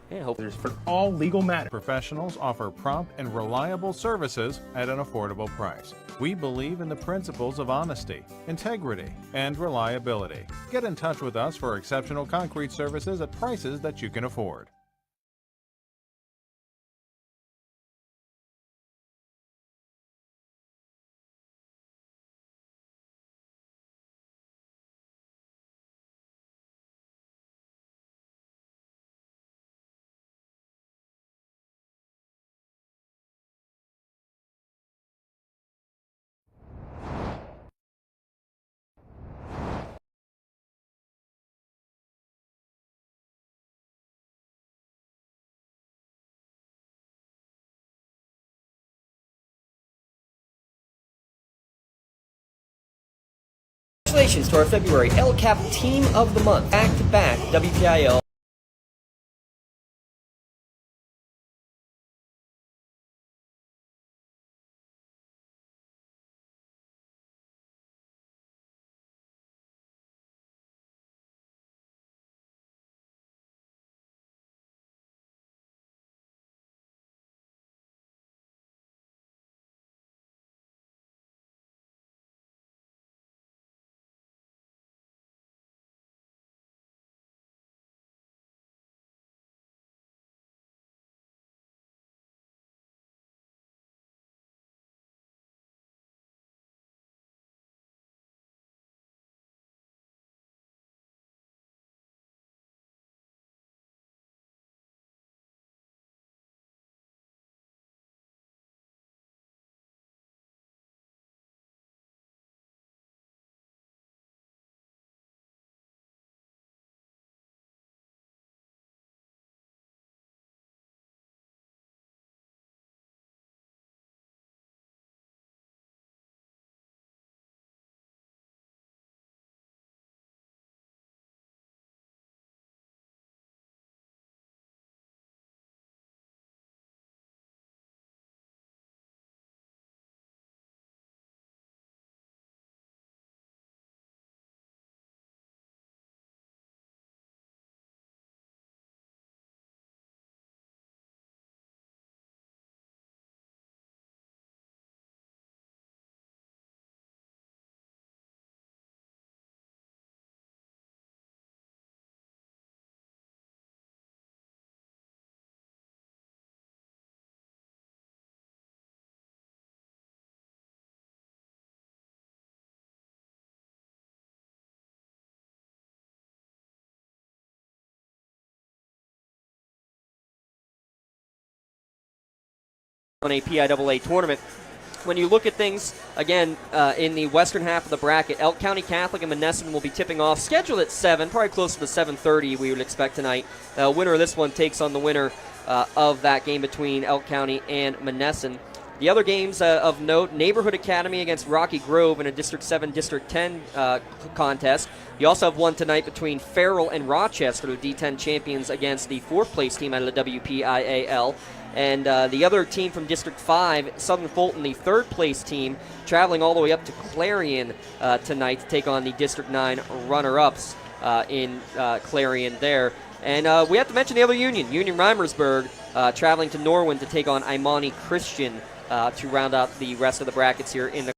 Yeah, hope for all legal matters. Professionals offer prompt and reliable services at an affordable price. We believe in the principles of honesty, integrity, and reliability. Get in touch with us for exceptional concrete services at prices that you can afford. Congratulations to our February LCAP Team of the Month, back-to-back WPIAL. On a PIAA tournament. When you look at things, again, in the western half of the bracket, Elk County Catholic and Monessen will be tipping off, scheduled at 7, probably closer to 7:30 we would expect tonight. Winner of this one takes on the winner of that game between Elk County and Monessen. The other games of note, Neighborhood Academy against Rocky Grove in a District 7, District 10 contest. You also have one tonight between Farrell and Rochester, the D10 champions, against the 4th place team out of the WPIAL. And the other team from District 5, Southern Fulton, the 3rd place team, traveling all the way up to Clarion tonight to take on the District 9 runner-ups in Clarion there. And we have to mention the other Union Reimersburg, traveling to Norwin to take on Imani Christian to round out the rest of the brackets here in the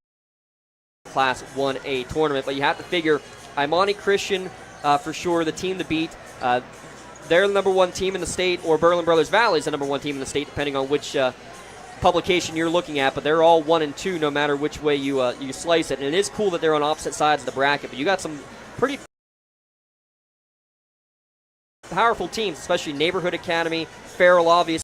Class 1A tournament. But you have to figure Imani Christian, for sure, the team to beat. They're the number 1 team in the state, or Berlin Brothers Valley is the number 1 team in the state, depending on which publication you're looking at. But they're all 1 and 2, no matter which way you slice it. And it is cool that they're on opposite sides of the bracket. But you got some pretty powerful teams, especially Neighborhood Academy, Farrell, obviously.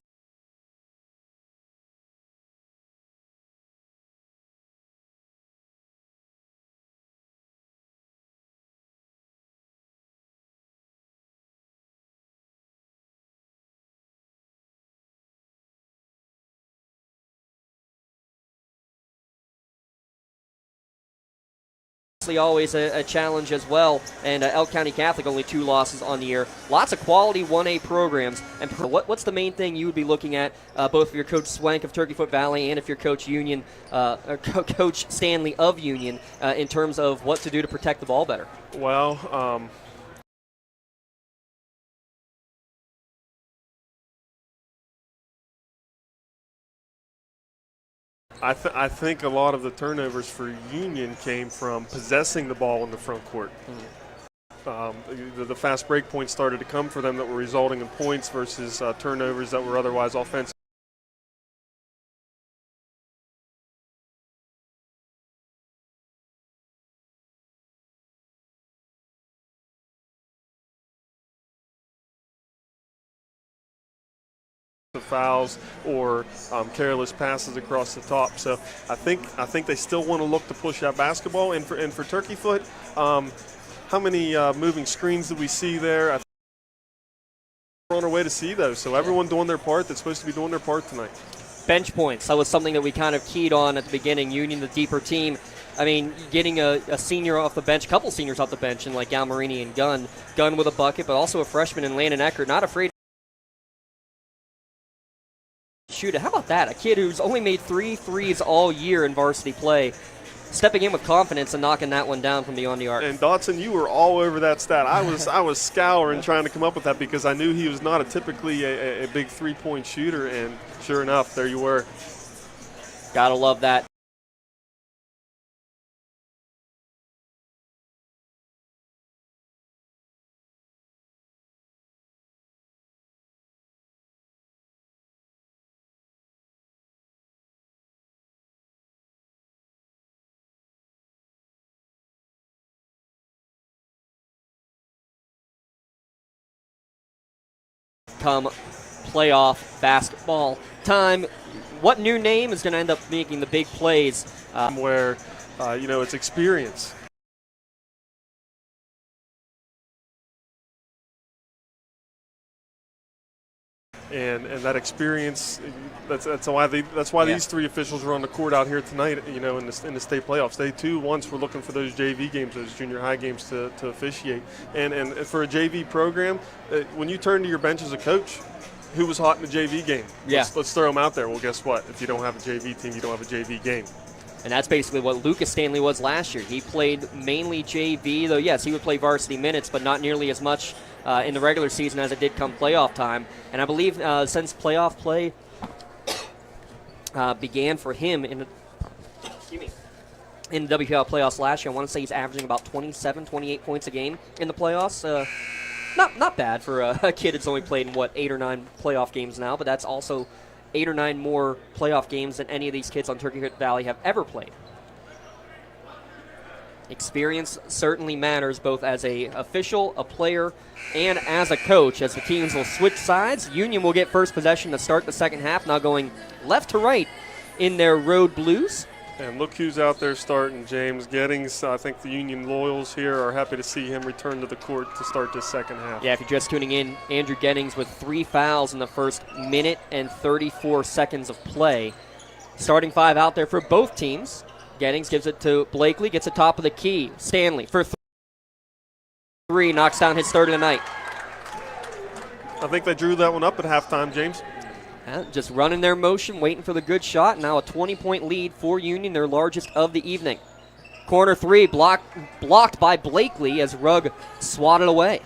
Always a challenge as well, and Elk County Catholic only 2 losses on the year. Lots of quality 1A programs. And what's the main thing you would be looking at, both for your Coach Swank of Turkeyfoot Valley and if your Coach Union, or Coach Stanley of Union, in terms of what to do to protect the ball better? Well, I think a lot of the turnovers for Union came from possessing the ball in the front court. The fast break points started to come for them that were resulting in points versus turnovers that were otherwise offensive. Fouls or careless passes across the top. So I think they still want to look to push that basketball. And for Turkeyfoot, how many moving screens did we see there? I think we're on our way to see those. So everyone doing their part that's supposed to be doing their part tonight. Bench points. That was something that we kind of keyed on at the beginning. Union, the deeper team. I mean, getting a senior off the bench, a couple seniors off the bench, and like Galmarini and Gunn with a bucket, but also a freshman in Landon Eckert, not afraid shoot it. How about that? A kid who's only made 3 threes all year in varsity play, stepping in with confidence and knocking that one down from beyond the arc. And Dotson, you were all over that stat. I was scouring trying to come up with that because I knew he was not typically a big three-point shooter, and sure enough, there you were. Gotta love that. Come playoff basketball time. What new name is going to end up making the big plays? Where, it's experience. And that experience, that's why these three officials were on the court out here tonight. In the state playoffs, they too once were looking for those JV games, those junior high games to officiate. And for a JV program, when you turn to your bench as a coach, who was hot in the JV game? Yeah. Let's throw them out there. Well, guess what? If you don't have a JV team, you don't have a JV game. And that's basically what Lucas Stanley was last year. He played mainly JV, though, yes, he would play varsity minutes, but not nearly as much in the regular season as it did come playoff time. And I believe since playoff play began for him in the WPIAA playoffs last year, I want to say he's averaging about 27, 28 points a game in the playoffs. Not bad for a kid that's only played in, 8 or 9 playoff games now, but that's also 8 or 9 more playoff games than any of these kids on Turkeyfoot Valley have ever played. Experience certainly matters both as a official, a player, and as a coach. As the teams will switch sides, Union will get first possession to start the second half, now going left to right in their road blues. And look who's out there starting, James Gettings. I think the Union Loyals here are happy to see him return to the court to start this second half. Yeah, if you're just tuning in, Andrew Gettings with 3 fouls in the first minute and 34 seconds of play. Starting 5 out there for both teams. Gettings gives it to Blakely, gets the top of the key. Stanley for 3, knocks down his third of the night. I think they drew that one up at halftime, James. Just running their motion, waiting for the good shot. Now a 20-point lead for Union, their largest of the evening. Corner 3 blocked by Blakely as Rugg swatted away.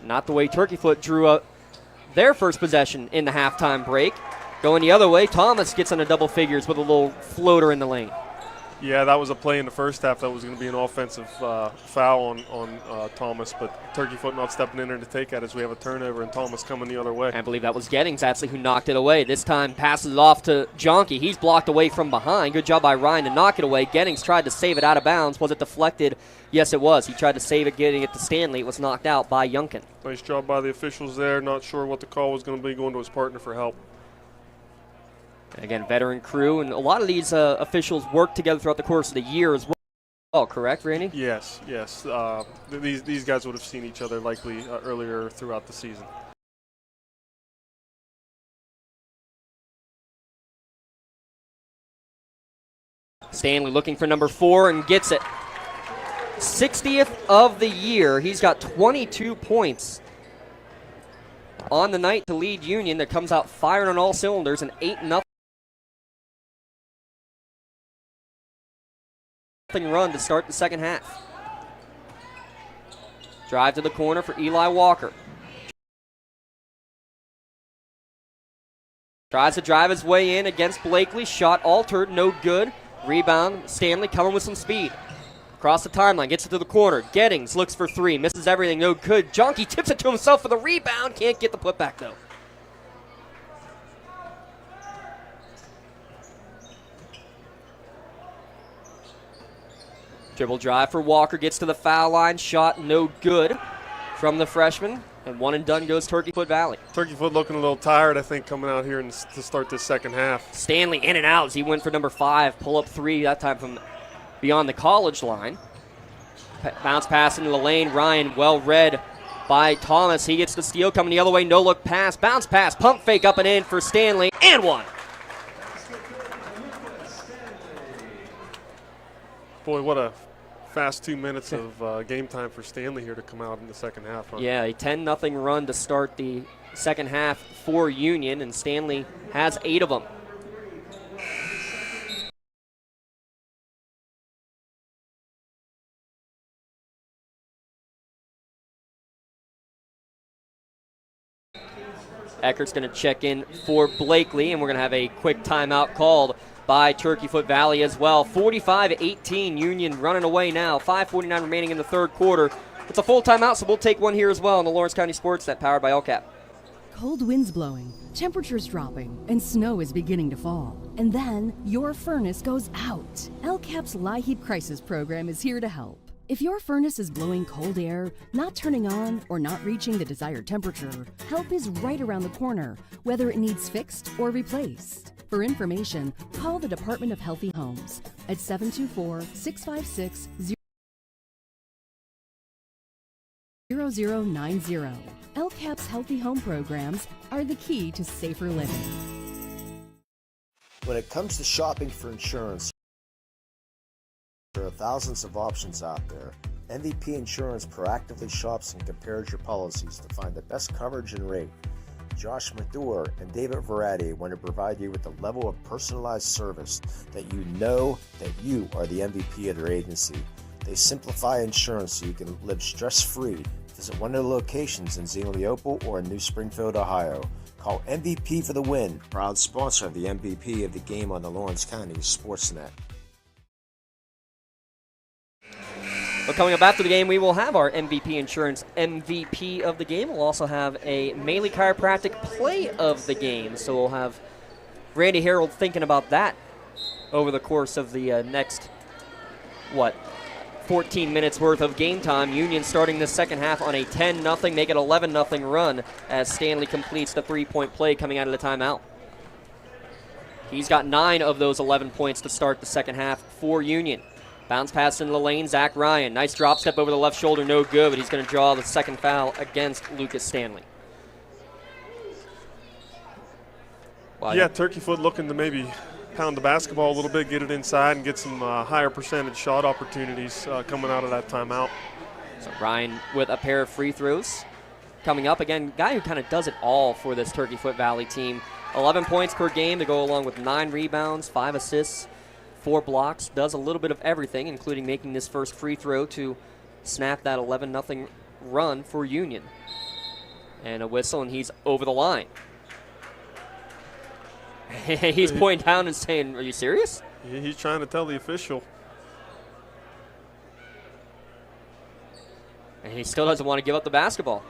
Not the way Turkeyfoot drew up their first possession in the halftime break. Going the other way, Thomas gets into double figures with a little floater in the lane. Yeah, that was a play in the first half that was going to be an offensive foul on Thomas, but Turkeyfoot not stepping in there to take that as we have a turnover and Thomas coming the other way. I believe that was Gettings actually who knocked it away. This time passes it off to Jonke. He's blocked away from behind. Good job by Ryan to knock it away. Gettings tried to save it out of bounds. Was it deflected? Yes, it was. He tried to save it, getting it to Stanley. It was knocked out by Yunkin. Nice job by the officials there. Not sure what the call was going to be, going to his partner for help. Again, veteran crew, and a lot of these officials work together throughout the course of the year as well, correct, Randy? Yes. These guys would have seen each other likely earlier throughout the season. Stanley looking for number 4 and gets it. 60th of the year. He's got 22 points on the night to lead Union. That comes out firing on all cylinders, an 8-0 run to start the second half. Drive to the corner for Eli Walker. Tries to drive his way in against Blakely. Shot altered, no good. Rebound, Stanley coming with some speed. Across the timeline, gets it to the corner. Gettings looks for three, misses everything, no good. Jonky tips it to himself for the rebound. Can't get the putback, though. Dribble drive for Walker, gets to the foul line. Shot no good from the freshman. And one and done goes Turkeyfoot Valley. Turkeyfoot looking a little tired, I think, coming out here to start this second half. Stanley in and out as he went for number 5. Pull up 3, that time from beyond the college line. Bounce pass into the lane. Ryan well read by Thomas. He gets the steal coming the other way. No look pass. Bounce pass. Pump fake up and in for Stanley. And one. Boy, what a fast 2 minutes of game time for Stanley here to come out in the second half. Huh? Yeah, a 10-0 run to start the second half for Union, and Stanley has 8 of them. Eckert's going to check in for Blakely, and we're going to have a quick timeout called by Turkeyfoot Valley as well. 45-18, Union running away now. 5:49 remaining in the third quarter. It's a full timeout, so we'll take one here as well on the Lawrence County SportsNet, powered by LCAP. Cold winds blowing, temperatures dropping, and snow is beginning to fall. And then your furnace goes out. LCAP's LIHEAP Crisis Program is here to help. If your furnace is blowing cold air, not turning on, or not reaching the desired temperature, help is right around the corner, whether it needs fixed or replaced. For information, call the Department of Healthy Homes at 724-656-0090. LCAP's Healthy Home programs are the key to safer living. When it comes to shopping for insurance, there are thousands of options out there. MVP Insurance proactively shops and compares your policies to find the best coverage and rate. Josh Mathur and David Verratti want to provide you with the level of personalized service that you know that you are the MVP of their agency. They simplify insurance so you can live stress-free. Visit one of their locations in Zingleopole or in New Springfield, Ohio. Call MVP for the win. Proud sponsor of the MVP of the game on the Lawrence County SportsNet. But coming up after the game, we will have our MVP Insurance MVP of the game. We'll also have a Maley Chiropractic play of the game. So we'll have Randy Harold thinking about that over the course of the next, 14 minutes worth of game time. Union starting the second half on a 10-0, make it 11-0 run as Stanley completes the three-point play coming out of the timeout. He's got 9 of those 11 points to start the second half for Union. Bounce pass into the lane, Zach Ryan. Nice drop step over the left shoulder, no good, but he's going to draw the second foul against Lucas Stanley. Yeah, Turkeyfoot looking to maybe pound the basketball a little bit, get it inside, and get some higher percentage shot opportunities coming out of that timeout. So Ryan with a pair of free throws coming up. Again, guy who kind of does it all for this Turkeyfoot Valley team. 11 points per game to go along with 9 rebounds, 5 assists, 4 blocks. Does a little bit of everything, including making this first free throw to snap that 11-0 run for Union. And a whistle, and he's over the line. He's pointing down and saying, "Are you serious?" He's trying to tell the official. And he still doesn't want to give up the basketball.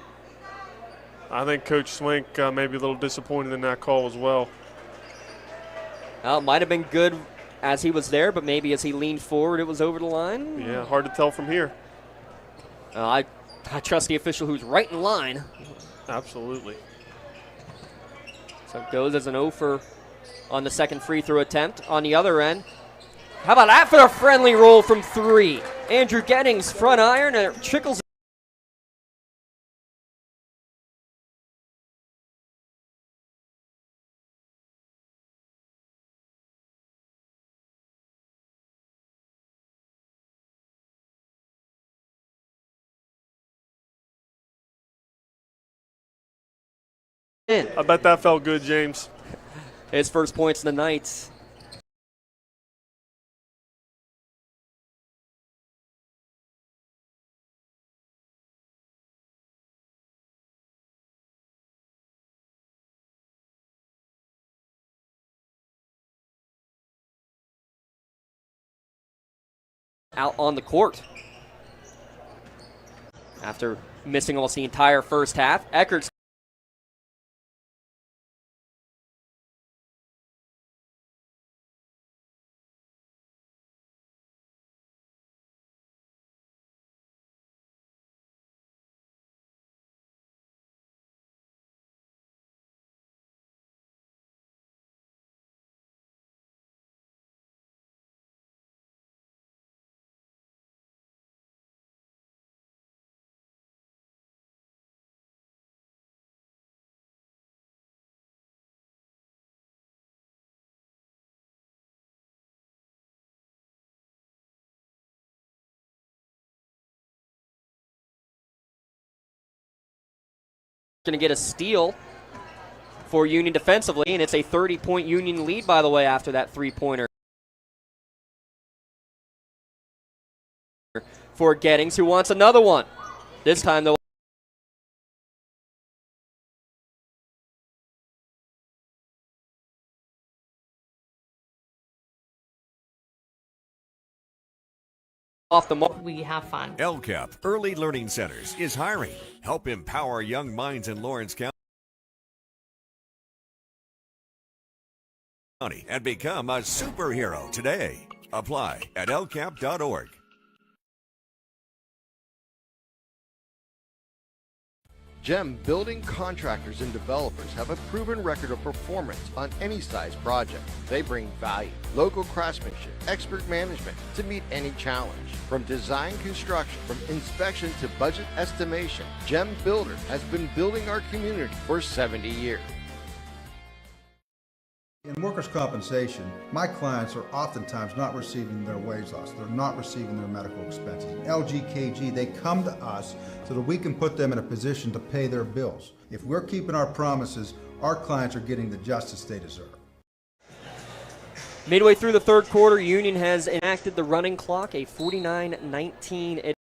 I think Coach Swink may be a little disappointed in that call as well. Well, it might have been good as he was there, but maybe as he leaned forward, it was over the line. Yeah, hard to tell from here. I trust the official who's right in line. Absolutely. So it goes as an 0 for on the second free throw attempt. On the other end, how about that for a friendly roll from 3? Andrew Gettings, front iron, and it trickles. I bet that felt good, James. His first points of the night. out on the court. After missing almost the entire first half, Eckert's going to get a steal for Union defensively, and it's a 30-point Union lead, by the way, after that three-pointer for Gettings, who wants another one. This time, though, off the mark. We have fun. LCAP Early Learning Centers is hiring. Help empower young minds in Lawrence County and become a superhero today. Apply at lcap.org. GEM building contractors and developers have a proven record of performance on any size project. They bring value, local craftsmanship, expert management to meet any challenge. From design construction, from inspection to budget estimation, GEM Builder has been building our community for 70 years. In workers' compensation, my clients are oftentimes not receiving their wage loss. They're not receiving their medical expenses. LGKG, they come to us so that we can put them in a position to pay their bills. If we're keeping our promises, our clients are getting the justice they deserve. Midway through the third quarter, Union has enacted the running clock, a 49-19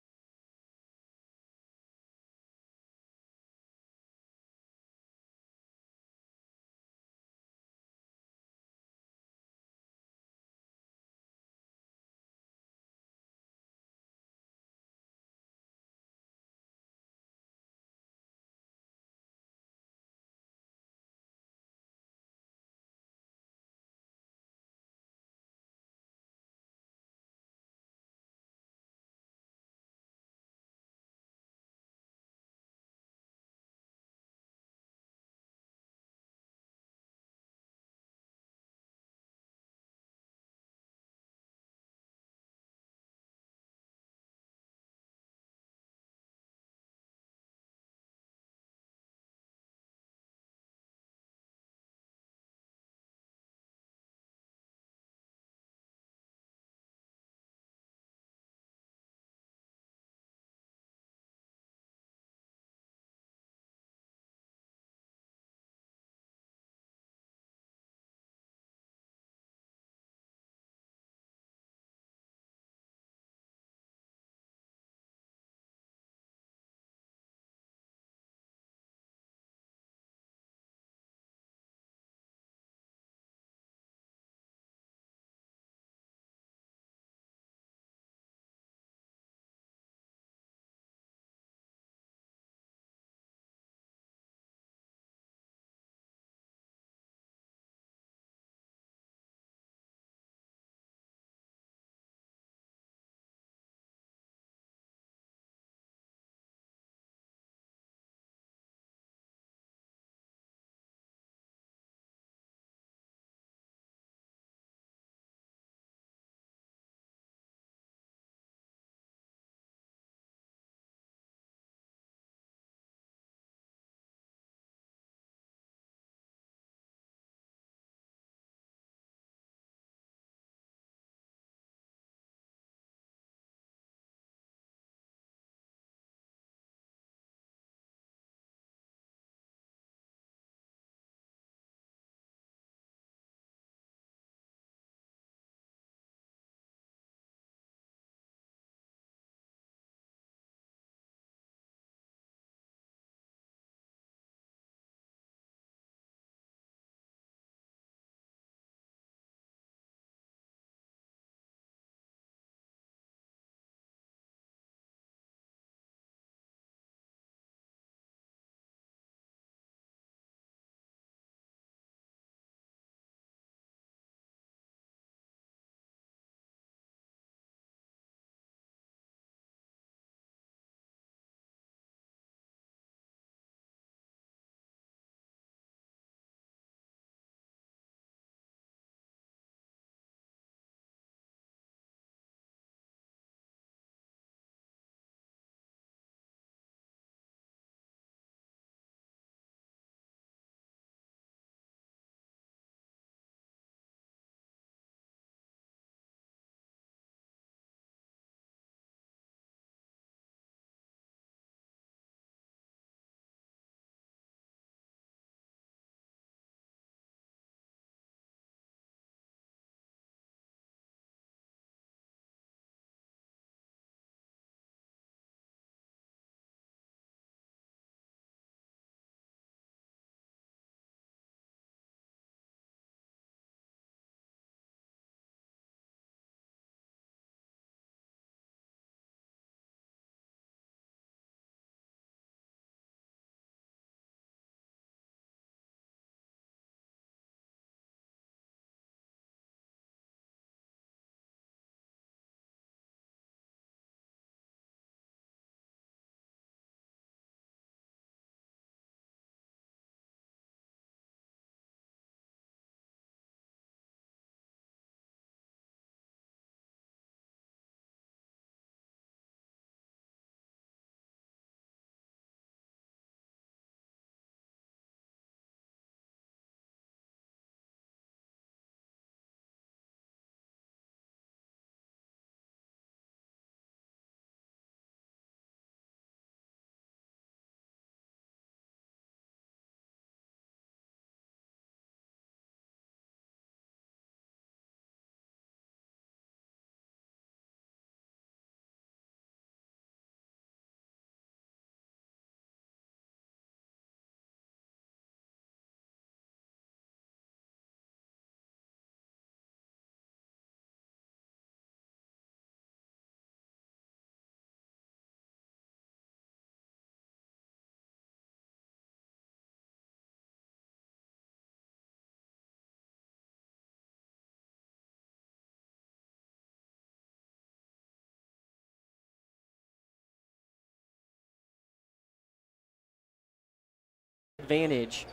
advantage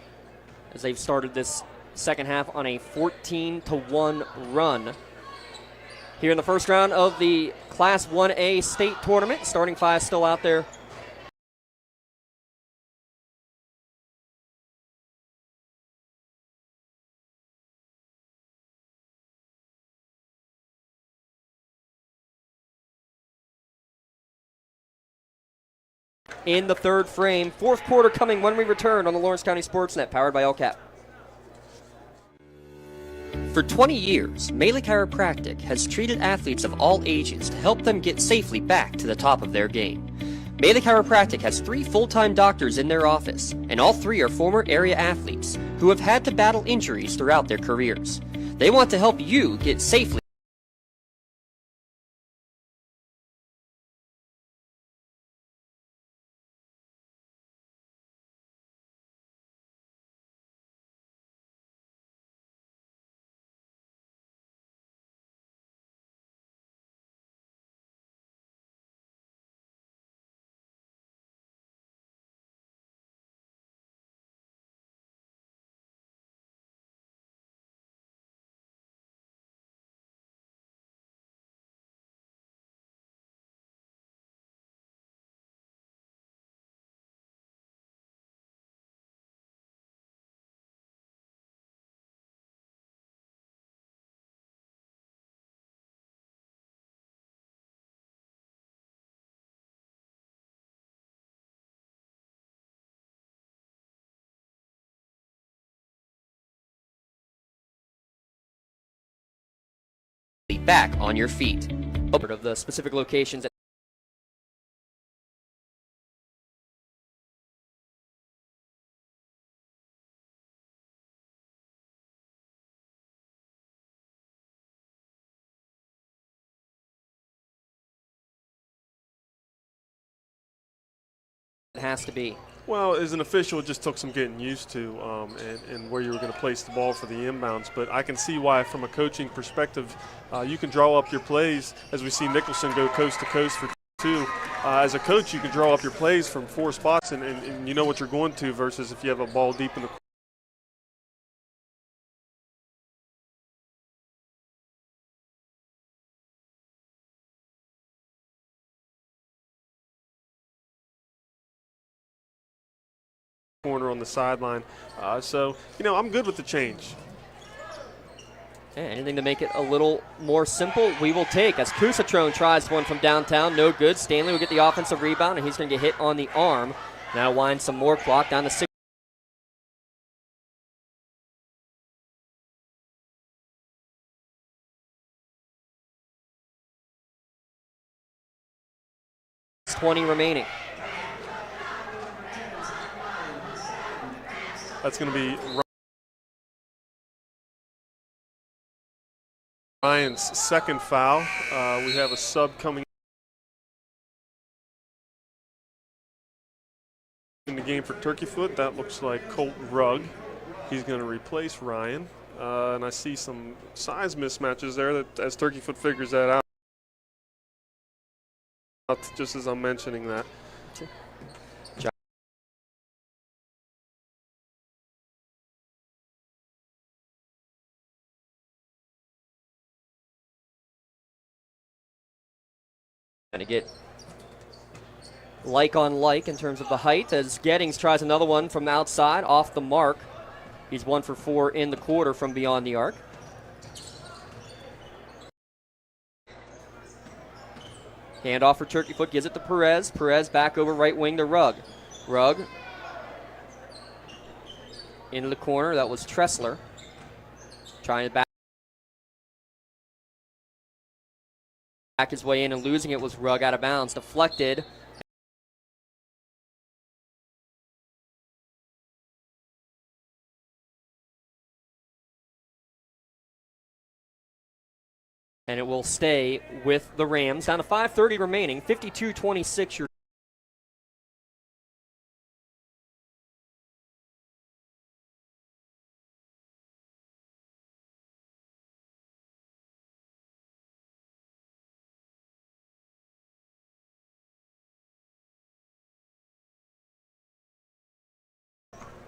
as they've started this second half on a 14-1 run. Here in the first round of the Class 1A state tournament, starting five still out there. In the third frame, fourth quarter coming when we return on the Lawrence County SportsNet, powered by LCAP. For 20 years, Melee Chiropractic has treated athletes of all ages to help them get safely back to the top of their game. Melee Chiropractic has 3 full-time doctors in their office, and all 3 are former area athletes who have had to battle injuries throughout their careers. They want to help you get safely back on your feet. Of the specific locations it has to be. Well, as an official, it just took some getting used to and where you were going to place the ball for the inbounds. But I can see why, from a coaching perspective, you can draw up your plays, as we see Nicholson go coast to coast for 2. As a coach, you can draw up your plays from 4 spots, and you know what you're going to, versus if you have a ball deep in the 'corner on the sideline. So, I'm good with the change. Yeah, anything to make it a little more simple, we will take. As Kusatrone tries one from downtown, no good. Stanley will get the offensive rebound, and he's going to get hit on the arm. Now wind some more clock down to 6. $20 remaining. That's going to be Ryan's second foul. We have a sub coming in the game for Turkeyfoot. That looks like Colton Rugg. He's going to replace Ryan. And I see some size mismatches there that as Turkeyfoot figures that out, just as I'm mentioning that. Going to get like on like in terms of the height as Gettings tries another one from outside off the mark. He's 1 for 4 in the quarter from beyond the arc. Handoff for Turkeyfoot, gives it to Perez. Perez back over right wing to Rugg. Rugg into the corner. That was Tressler trying to back his way in and losing it was Rugg out of bounds. Deflected. And it will stay with the Rams. Down to 5:30 remaining, 52-26.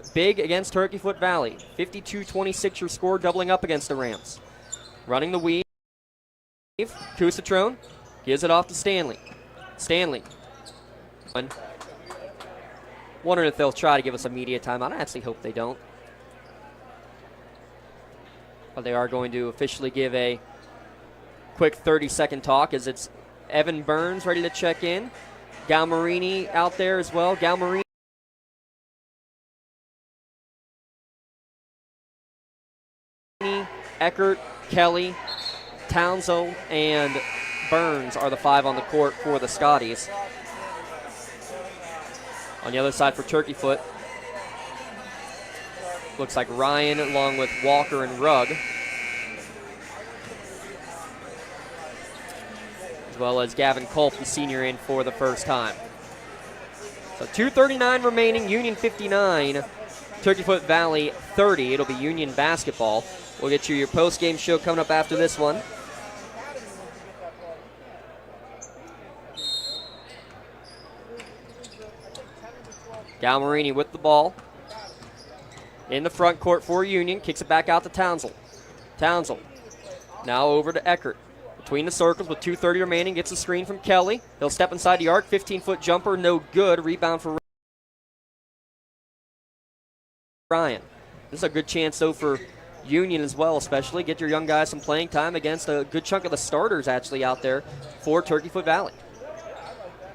big against Turkeyfoot Valley. 52-26 your score, doubling up against the Rams. Running the weave. Kusatrone gives it off to Stanley. Stanley. Wondering if they'll try to give us a media timeout. I actually hope they don't. But they are going to officially give a quick 30-second talk as it's Evan Burns ready to check in. Galmarini out there as well. Galmarini. Eckert, Kelly, Townsend, and Burns are the 5 on the court for the Scotties. On the other side for Turkeyfoot, looks like Ryan along with Walker and Rugg, as well as Gavin Culp, the senior, in for the first time. So 2:39 remaining, Union 59, Turkeyfoot Valley 30. It'll be Union basketball. We'll get you your post-game show coming up after this one. Galmarini with the ball. In the front court for Union. Kicks it back out to Townsend. Townsend now over to Eckert. Between the circles with 2:30 remaining. Gets a screen from Kelly. He'll step inside the arc. 15-foot jumper. No good. Rebound for Ryan. This is a good chance, though, for Union as well, especially. Get your young guys some playing time against a good chunk of the starters actually out there for Turkeyfoot Valley.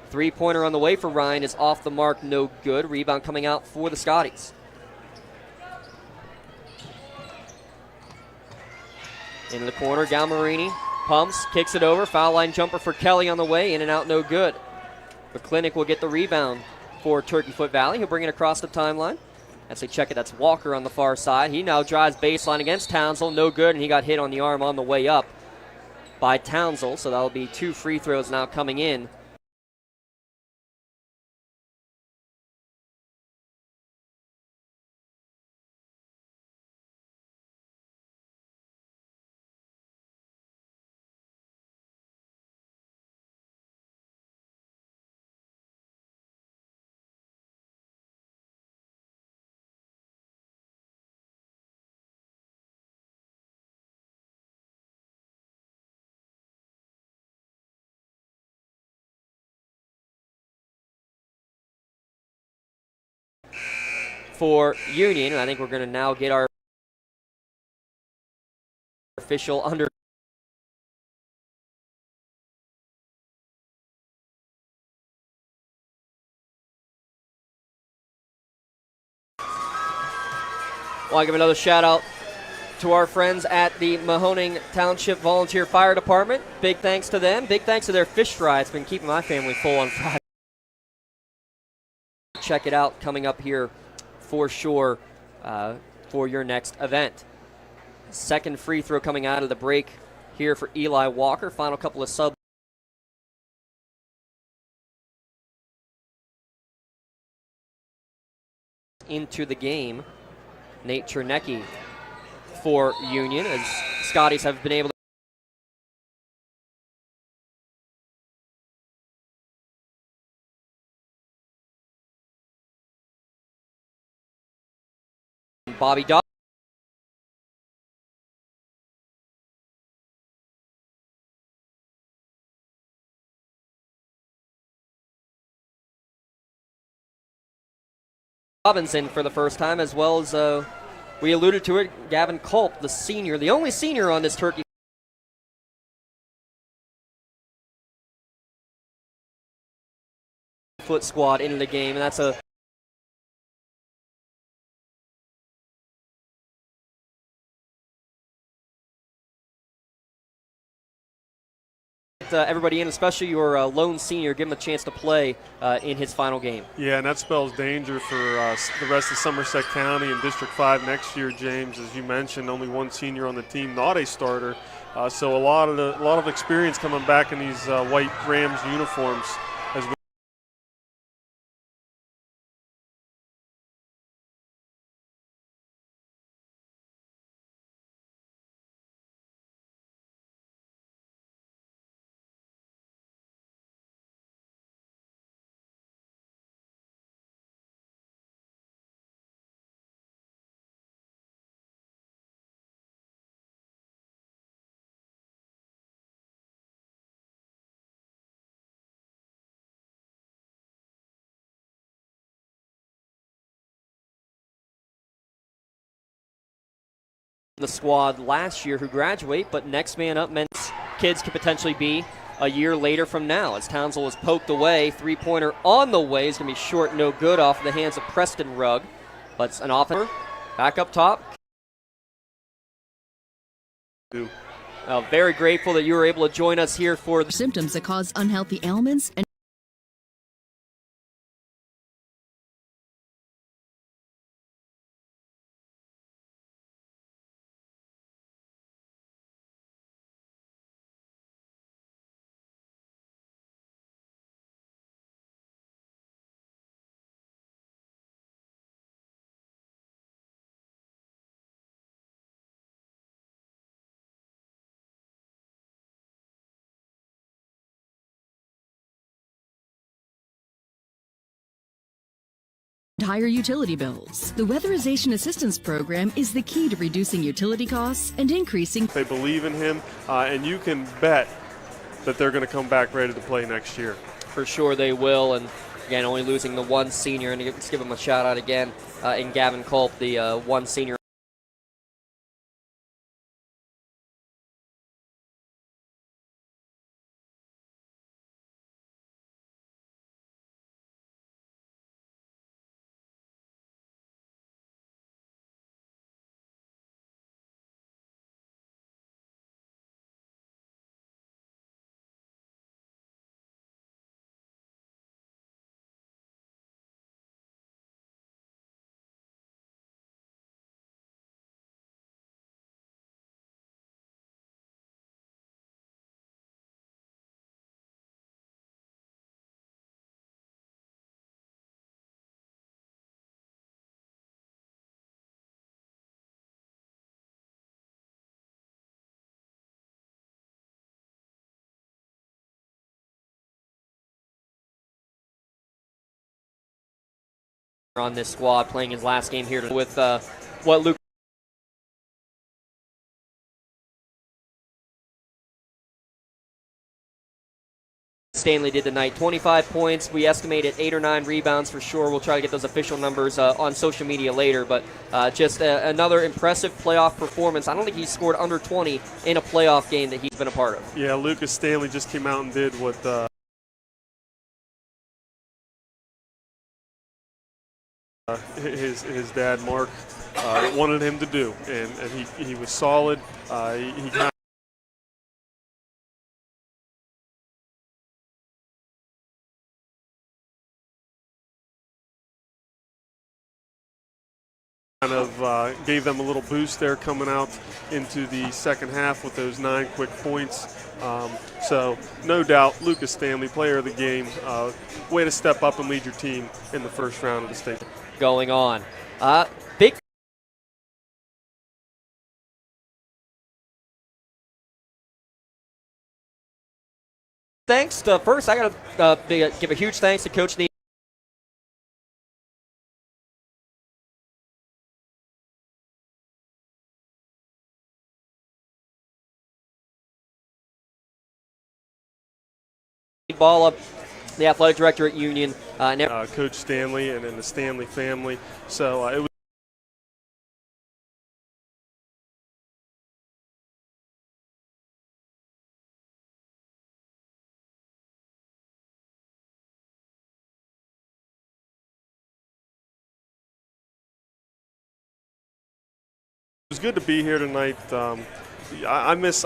Three-pointer on the way for Ryan is off the mark, no good. Rebound coming out for the Scotties. Into the corner, Galmarini pumps, kicks it over. Foul line jumper for Kelly on the way, in and out, no good. The Clinic will get the rebound for Turkeyfoot Valley. He'll bring it across the timeline. As they check it, that's Walker on the far side. He now drives baseline against Townsend, no good, and he got hit on the arm on the way up by Townsend, so that'll be 2 free throws now coming in. For Union, and I think we're going to now get our official under. Want to give another shout out to our friends at the Mahoning Township Volunteer Fire Department. Big thanks to them. Big thanks to their fish fry. It's been keeping my family full on Friday. Check it out coming up here for sure for your next event. Second free throw coming out of the break here for Eli Walker. Final couple of subs into the game. Nate Chernecki for Union, as Scotties have been able to Bobby Robinson for the first time, as well as we alluded to it, Gavin Culp, the senior, the only senior on this Turkeyfoot squad into the game, and that's a everybody in, especially your lone senior, give him a chance to play in his final game. Yeah, and that spells danger for the rest of Somerset County and District 5 next year, James. As you mentioned, only one senior on the team, not a starter. So a lot of experience coming back in these white Rams uniforms as we the squad last year who graduate, but next man up meant kids could potentially be a year later from now, as Townsville was poked away. Three-pointer on the way is going to be short, no good, off the hands of Preston Rugg. But it's an offense back up top. Very grateful that you were able to join us here for the symptoms that cause unhealthy ailments and higher utility bills. The Weatherization Assistance Program is the key to reducing utility costs and increasing. They believe in him, and you can bet that they're going to come back ready to play next year. For sure they will, and again, only losing the one senior, and let's give him a shout out again in Gavin Culp, the one senior. On this squad, playing his last game here with what Luke Stanley did tonight. 25 points. We estimated 8 or 9 rebounds for sure. We'll try to get those official numbers on social media later, but just another impressive playoff performance. I don't think he's scored under 20 in a playoff game that he's been a part of. Yeah, Lucas Stanley just came out and did what his dad Mark wanted him to do, and he was solid. He kind of gave them a little boost there coming out into the second half with those 9 quick points. So no doubt, Lucas Stanley, player of the game, way to step up and lead your team in the first round of the state. Going on. Big thanks to, first I got to give a huge thanks to Coach Neal. Ball up, the athletic director at Union, Coach Stanley, and then the Stanley family. So it was good to be here tonight. I miss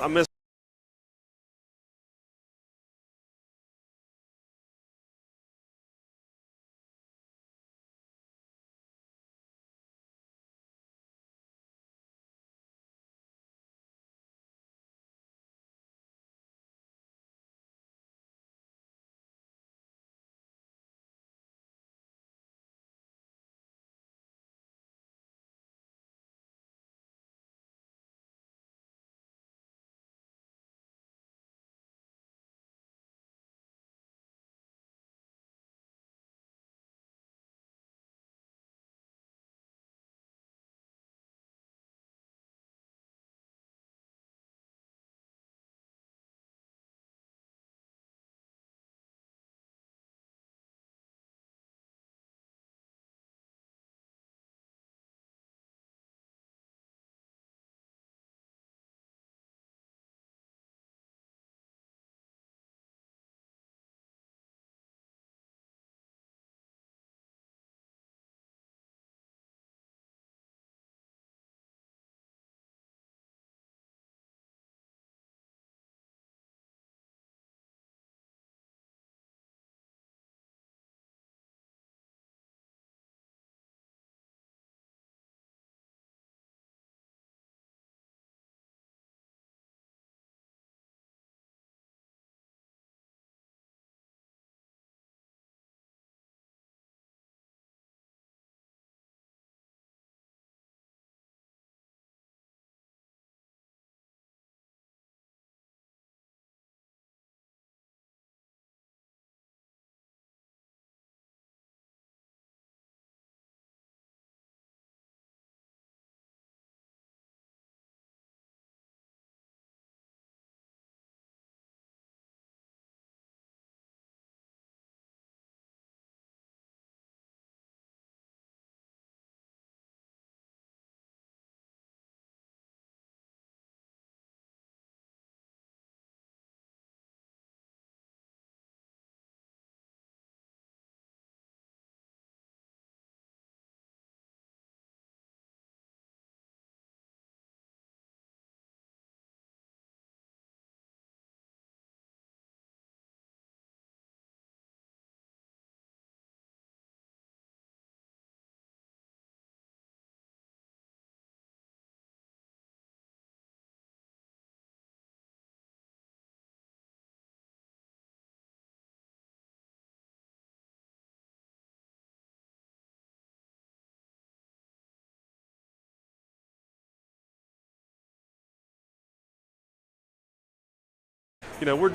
we're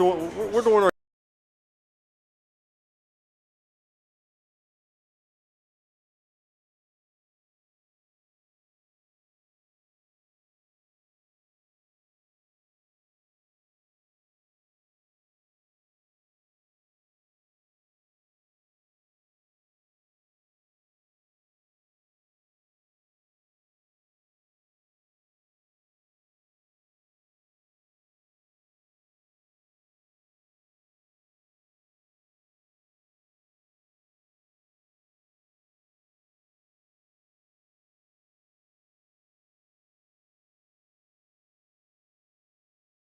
doing our